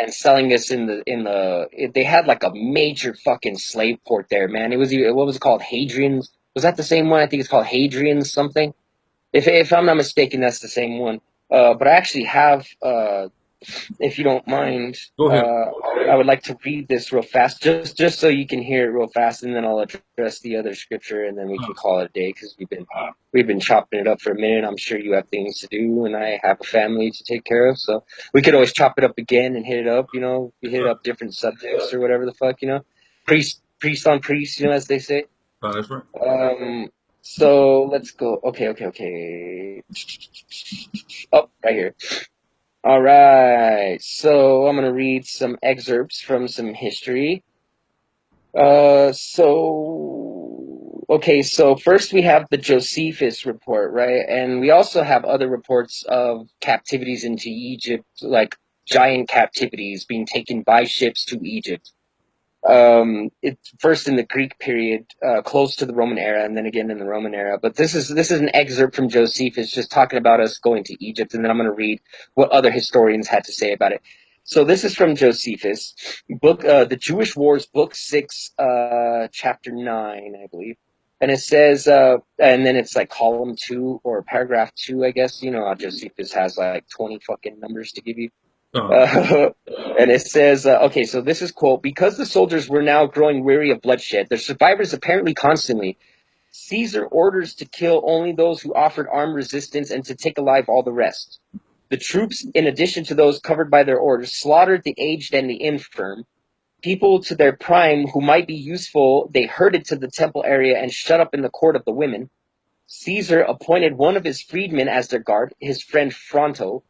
selling us they had like a major fucking slave port there, man. It was, what was it called? Hadrian's. Was that the same one? I think it's called Hadrian's something. If I'm not mistaken, that's the same one. But I actually have, if you don't mind, Go ahead. I would like to read this real fast, just so you can hear it real fast, and then I'll address the other scripture, and then we can call it a day, because we've been chopping it up for a minute. I'm sure you have things to do, and I have a family to take care of, so we could always chop it up again and hit it up. We hit it up different subjects or whatever the fuck, priest on priest, as they say. That's right. So let's go. Okay. Oh, right here. All right. So I'm going to read some excerpts from some history. So first we have the Josephus report, right? And we also have other reports of captivities into Egypt, like giant captivities being taken by ships to Egypt. It's first in the Greek period, close to the Roman era, and then again in the Roman era. But this is an excerpt from Josephus, just talking about us going to Egypt, and then I'm going to read what other historians had to say about it. So this is from Josephus, the Jewish Wars, book 6, chapter 9, I believe. And it says, and then it's like column 2 or paragraph 2, I guess. You know how Josephus has like 20 fucking numbers to give you. And it says, okay, so this is quote, because the soldiers were now growing weary of bloodshed, their survivors apparently constantly, Caesar orders to kill only those who offered armed resistance and to take alive all the rest. The troops, in addition to those covered by their orders, slaughtered the aged and the infirm. People to their prime who might be useful, they herded to the temple area and shut up in the court of the women. Caesar appointed one of his freedmen as their guard, his friend Fronto,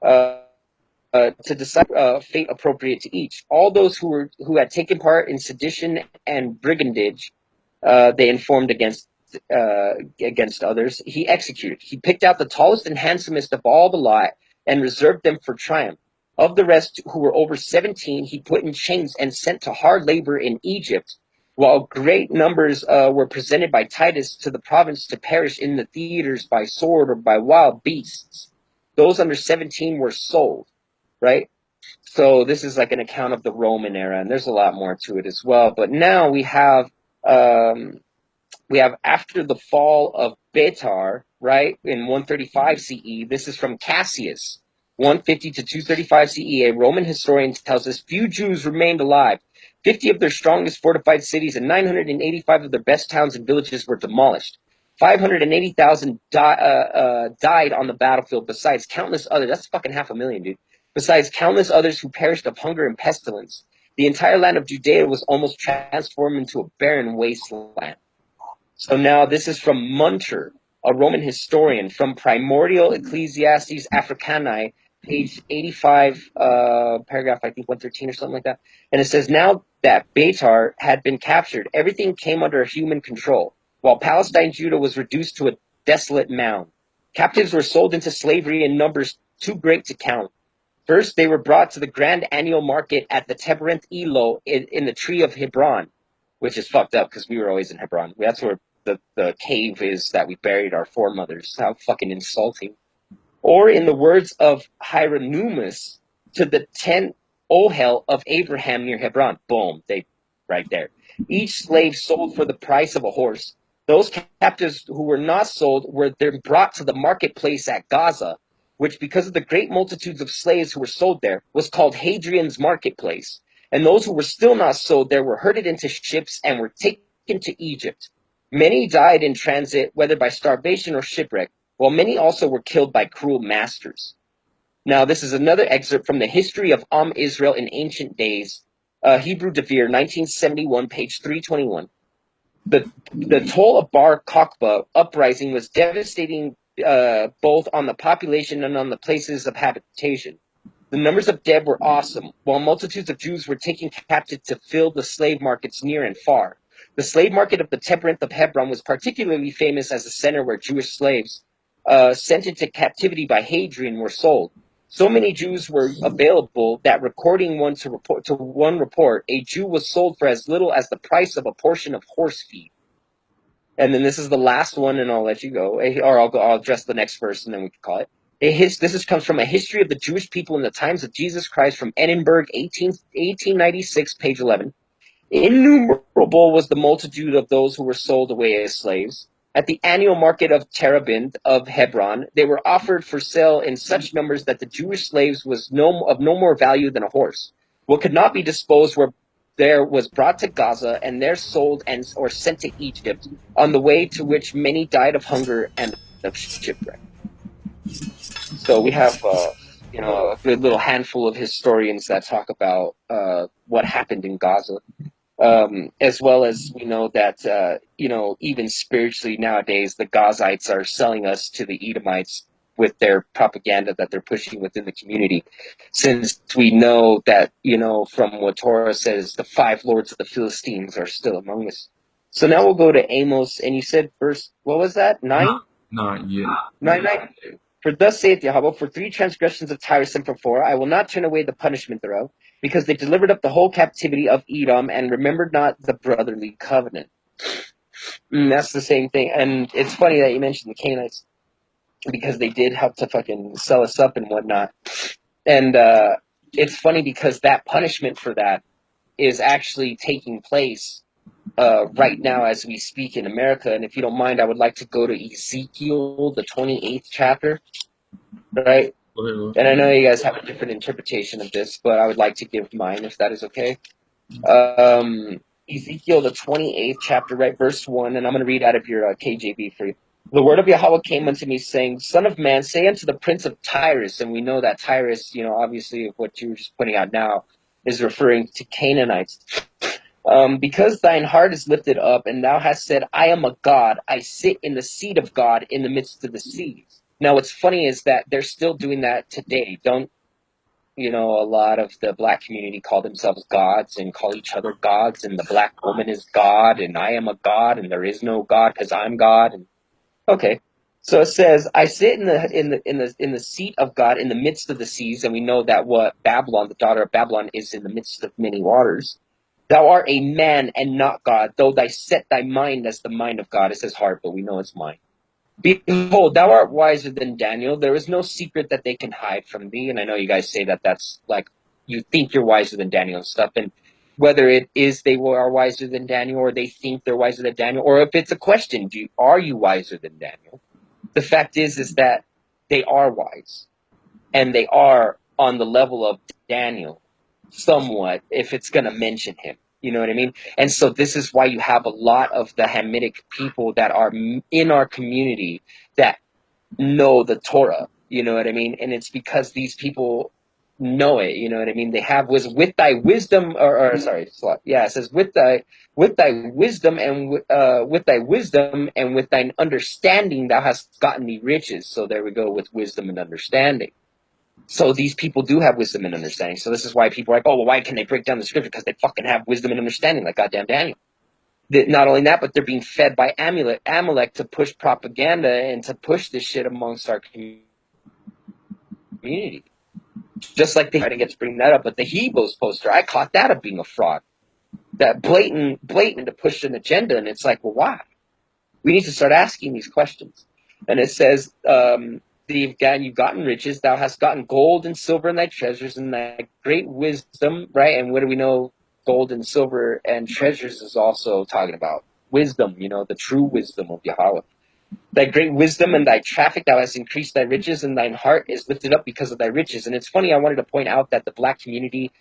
to decide fate appropriate to each. All those who had taken part in sedition and brigandage, they informed against others. He executed. He picked out the tallest and handsomest of all the lot and reserved them for triumph. Of the rest, who were over 17, he put in chains and sent to hard labor in Egypt, while great numbers were presented by Titus to the province to perish in the theaters by sword or by wild beasts. Those under 17 were sold. Right? So this is like an account of the Roman era, and there's a lot more to it as well. But now we have after the fall of Betar, right, in 135 CE. This is from Cassius, 150 to 235 CE. A Roman historian tells us few Jews remained alive. 50 of their strongest fortified cities and 985 of their best towns and villages were demolished. 580,000 died on the battlefield, besides countless others. That's fucking 500,000, dude. Besides countless others who perished of hunger and pestilence. The entire land of Judea was almost transformed into a barren wasteland. So now this is from Munter, a Roman historian, from Primordial Ecclesiastes Africanae, page 85, paragraph, I think, 113 or something like that. And it says, now that Betar had been captured, everything came under human control, while Palestine, Judah was reduced to a desolate mound. Captives were sold into slavery in numbers too great to count. First, they were brought to the grand annual market at the Terebinth Elo in the tree of Hebron, which is fucked up because we were always in Hebron. That's where the cave is that we buried our foremothers. How fucking insulting. Or in the words of Hieronymus, to the tent Ohel of Abraham near Hebron. Boom, right there. Each slave sold for the price of a horse. Those captives who were not sold were then brought to the marketplace at Gaza, which, because of the great multitudes of slaves who were sold there, was called Hadrian's marketplace. And those who were still not sold there were herded into ships and were taken to Egypt. Many died in transit, whether by starvation or shipwreck, while many also were killed by cruel masters. Now, this is another excerpt from the History of Israel in Ancient Days, Hebrew Devere, 1971, page 321. The Toll of Bar Kokhba uprising was devastating both on the population and on the places of habitation. The numbers of dead were awesome, while multitudes of Jews were taken captive to fill the slave markets near and far. The slave market of the Terebinth of Hebron was particularly famous as a center where Jewish slaves sent into captivity by Hadrian were sold. So many Jews were available that, according to one report, a Jew was sold for as little as the price of a portion of horse feed. And then this is the last one, and I'll let you go, or I'll address the next verse, and then we can call it. This comes from A History of the Jewish People in the Times of Jesus Christ from Edinburgh, 1896, page 11. Innumerable was the multitude of those who were sold away as slaves. At the annual market of Terebinth of Hebron, they were offered for sale in such numbers that the Jewish slaves was of no more value than a horse. What could not be disposed was brought to Gaza and there sold or sent to Egypt, on the way to which many died of hunger and of shipwreck. So we have a good little handful of historians that talk about what happened in Gaza. As well as we know that, even spiritually nowadays, the Gazites are selling us to the Edomites with their propaganda that they're pushing within the community. Since we know that, from what Torah says, the 5 lords of the Philistines are still among us. So now we'll go to Amos, and you said verse, what was that, 9? 9, yeah. 9. For thus saith Yahweh, for 3 transgressions of Tyrus and for 4, I will not turn away the punishment thereof, because they delivered up the whole captivity of Edom and remembered not the brotherly covenant. That's the same thing. And it's funny that you mentioned the Canaanites, because they did help to fucking sell us up and whatnot. And it's funny because that punishment for that is actually taking place right now as we speak in America. And if you don't mind, I would like to go to Ezekiel, the 28th chapter, right? And I know you guys have a different interpretation of this, but I would like to give mine, if that is okay. Ezekiel, the 28th chapter, right, verse 1, and I'm going to read out of your KJV for you. The word of Yahweh came unto me, saying, Son of man, say unto the prince of Tyrus, and we know that Tyrus, obviously what you were just pointing out now, is referring to Canaanites. Because thine heart is lifted up, and thou hast said, I am a God, I sit in the seat of God in the midst of the seas. Now, what's funny is that they're still doing that today. Don't, a lot of the black community call themselves gods and call each other gods, and the black woman is God, and I am a God, and there is no God because I'm God. And okay, so it says, I sit in the seat of God in the midst of the seas, and we know that what Babylon, the daughter of Babylon, is in the midst of many waters. Thou art a man and not God, though thy set thy mind as the mind of God. It says heart, but we know it's mind. Behold, thou art wiser than Daniel. There is no secret that they can hide from thee. And I know you guys say that that's like, you think you're wiser than Daniel and stuff. And whether it is they are wiser than Daniel, or they think they're wiser than Daniel, or if it's a question, are you wiser than Daniel? The fact is that they are wise. And they are on the level of Daniel, somewhat, if it's going to mention him. You know what I mean? And so this is why you have a lot of the Hametic people that are in our community that know the Torah. You know what I mean? And it's because these people know it. You know what I mean? They have with thy wisdom, or sorry, yeah, it says with thy wisdom and with thy wisdom and with thine understanding thou hast gotten thee riches. So there we go, with wisdom and understanding. So these people do have wisdom and understanding. So this is why people are like, oh, well, why can they break down the scripture? Because they fucking have wisdom and understanding, like goddamn Daniel. Not only that, but they're being fed by Amalek to push propaganda and to push this shit amongst our community. Just like I didn't get to bring that up, but the Hebos poster, I caught that of being a fraud. That blatant to push an agenda, and it's like, well, why? We need to start asking these questions. And it says, you've gotten riches, thou hast gotten gold and silver in thy treasures, and thy great wisdom, right? And what do we know? Gold and silver and treasures is also talking about wisdom, the true wisdom of Yahweh. Thy great wisdom and thy traffic, thou hast increased thy riches, and thine heart is lifted up because of thy riches. And it's funny, I wanted to point out that the black community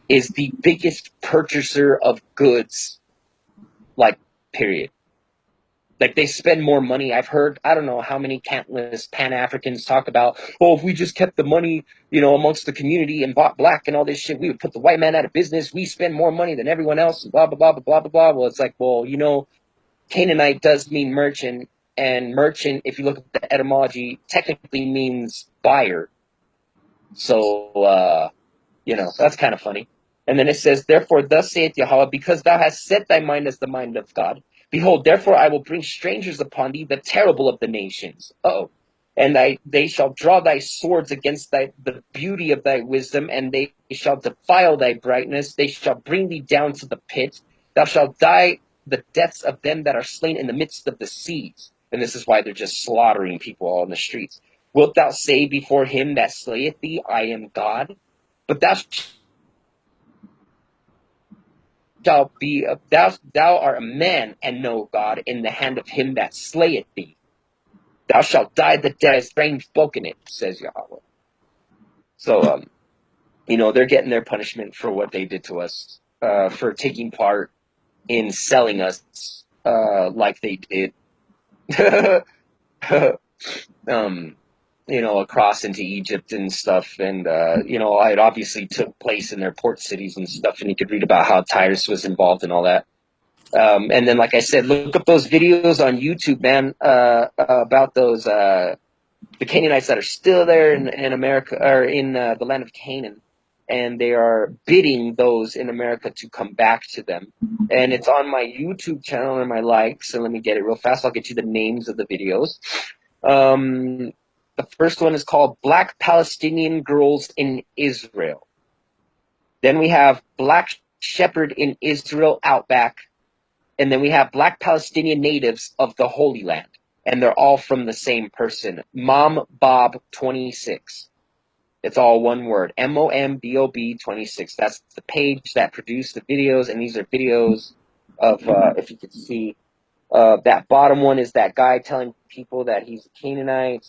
is the biggest purchaser of goods, like, period. Like, they spend more money. I've heard, I don't know how many countless Pan-Africans talk about, oh, if we just kept the money, amongst the community and bought black and all this shit, we would put the white man out of business. We spend more money than everyone else, and blah, blah, blah, blah, blah, blah. Well, it's like, well, Canaanite does mean merchant, and merchant, if you look at the etymology, technically means buyer. So, that's kind of funny. And then it says, therefore, thus saith Yahweh, because thou hast set thy mind as the mind of God, behold, therefore I will bring strangers upon thee, the terrible of the nations. And they shall draw thy swords against the beauty of thy wisdom, and they shall defile thy brightness. They shall bring thee down to the pit. Thou shalt die the deaths of them that are slain in the midst of the seas. And this is why they're just slaughtering people all in the streets. Wilt thou say before him that slayeth thee, I am God? But thou shalt be thou art a man and no God in the hand of him that slayeth thee. Thou shalt die the death as strange spoken it, says Yahweh. So they're getting their punishment for what they did to us, for taking part in selling us like they did. across into Egypt and stuff. And, it obviously took place in their port cities and stuff. And you could read about how Tyrus was involved and all that. And then, like I said, look up those videos on YouTube, man, about those, the Canaanites that are still there in America, or in the land of Canaan. And they are bidding those in America to come back to them. And it's on my YouTube channel and my likes. So let me get it real fast. I'll get you the names of the videos. The first one is called Black Palestinian Girls in Israel. Then we have Black Shepherd in Israel Outback. And then we have Black Palestinian Natives of the Holy Land. And they're all from the same person. Mom Bob 26. It's all one word. MOMBOB 26. That's the page that produced the videos. And these are videos of, if you could see, that bottom one is that guy telling people that he's a Canaanite.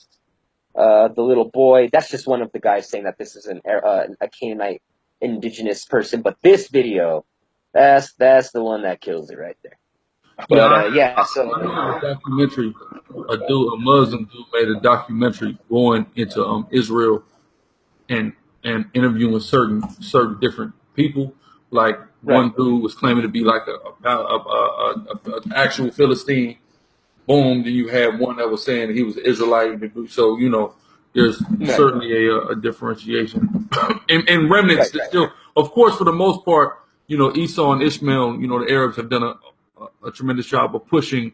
The little boy, that's just one of the guys saying that this is a Canaanite indigenous person. But this video, that's the one that kills it right there. But so a documentary. A Muslim dude made a documentary going into Israel and interviewing certain different people. Like one dude was claiming to be like a actual Philistine. Boom, then you had one that was saying that he was an Israelite. So there's certainly a differentiation and remnants that still, of course, for the most part, Esau and Ishmael, the Arabs have done a tremendous job of pushing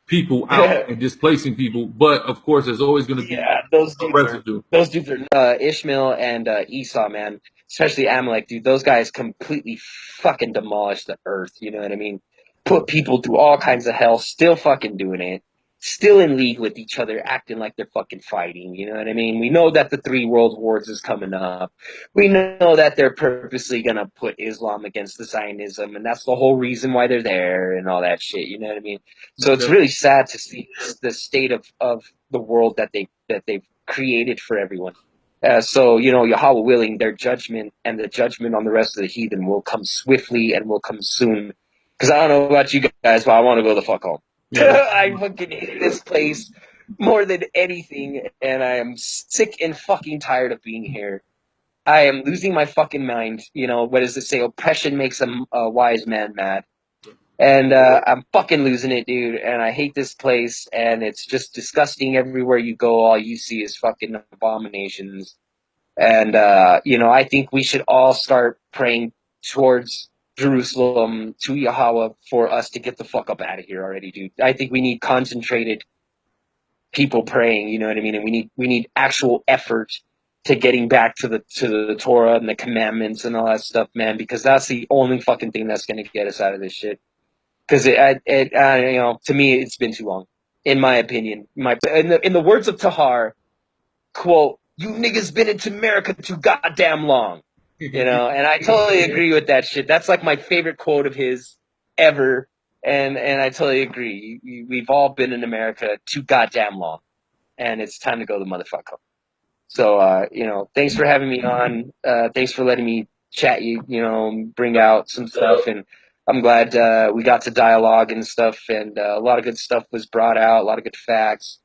people out and displacing people. But of course, there's always going to be those residue. Those dudes are Ishmael and Esau, man. Especially Amalek, dude. Those guys completely fucking demolished the earth. You know what I mean? Put people through all kinds of hell. Still fucking doing it. Still in league with each other, acting like they're fucking fighting. You know what I mean? We know that the 3 World Wars is coming up. We know that they're purposely gonna put Islam against the Zionism, and that's the whole reason why they're there and all that shit. You know what I mean? So it's really sad to see the state of the world that they've created for everyone. So Yahweh willing, their judgment and the judgment on the rest of the heathen will come swiftly and will come soon. Because I don't know about you guys, but I want to go the fuck home. I fucking hate this place more than anything, and I am sick and fucking tired of being here. I am losing my fucking mind. What does it say? Oppression makes a wise man mad. And I'm fucking losing it, dude. And I hate this place, and it's just disgusting. Everywhere you go, all you see is fucking abominations. And, I think we should all start praying towards Jerusalem, to Yahweh, for us to get the fuck up out of here already, dude. I think we need concentrated people praying, you know what I mean? And we need actual effort to getting back to the Torah and the commandments and all that stuff, man, because that's the only fucking thing that's going to get us out of this shit. Because to me, it's been too long, in my opinion. In the words of Tahar, quote, "You niggas been into America too goddamn long." And I totally agree with that shit. That's like my favorite quote of his ever. And I totally agree. We've all been in America too goddamn long, and it's time to go the motherfucker. So, thanks for having me on. Thanks for letting me chat bring out some stuff. And I'm glad we got to dialogue and stuff. And a lot of good stuff was brought out, a lot of good facts.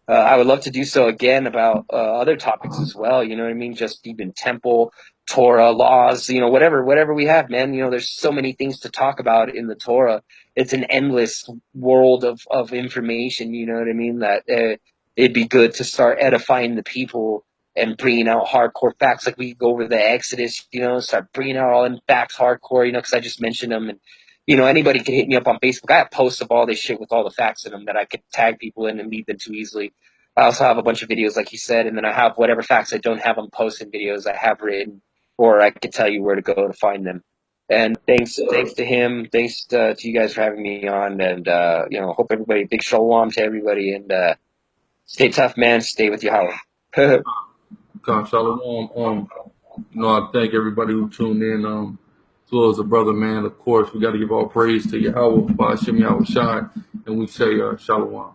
I would love to do so again about other topics as well. You know what I mean? Just even temple, Torah, laws, whatever we have, man. There's so many things to talk about in the Torah. It's an endless world of information, you know what I mean? That it'd be good to start edifying the people and bringing out hardcore facts. Like we go over the Exodus, start bringing out all them facts hardcore, because I just mentioned them. And, anybody can hit me up on Facebook. I have posts of all this shit with all the facts in them that I could tag people in and leave them too easily. I also have a bunch of videos, like you said, and then I have whatever facts I don't have on posts and videos I have written, or I could tell you where to go to find them. And thanks to him, thanks to you guys for having me on, and hope everybody, big shalom to everybody, and stay tough, man. Stay with Yahweh. God, shalom. I thank everybody who tuned in. As well as a brother, man. Of course, we got to give all praise to Yahweh, by Hashem Yahweh Shai, and we say shalom.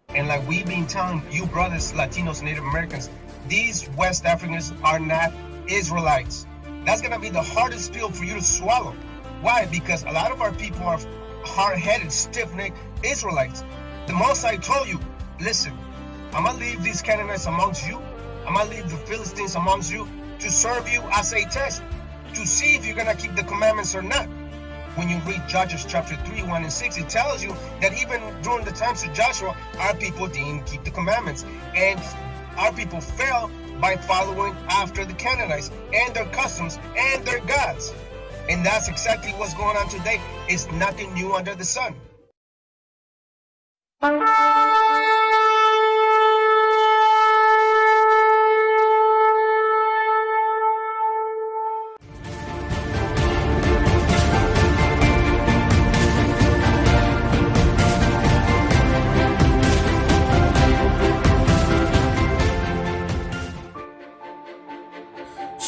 And like we've been telling you brothers, Latinos, Native Americans, these West Africans are not Israelites. That's going to be the hardest pill for you to swallow. Why? Because a lot of our people are hard-headed, stiff-necked Israelites. The Most High told you, listen, I'm going to leave these Canaanites amongst you. I'm going to leave the Philistines amongst you to serve you as a test, to see if you're going to keep the commandments or not. When you read Judges chapter 3, 1 and 6, it tells you that even during the times of Joshua, our people didn't keep the commandments. And our people fell by following after the Canaanites and their customs and their gods. And that's exactly what's going on today. It's nothing new under the sun.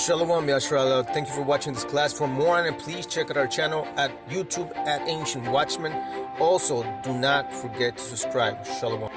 Shalom, Yashrala. Thank you for watching this class. For more on it, please check out our channel at YouTube at Ancient Watchmen. Also, do not forget to subscribe. Shalom.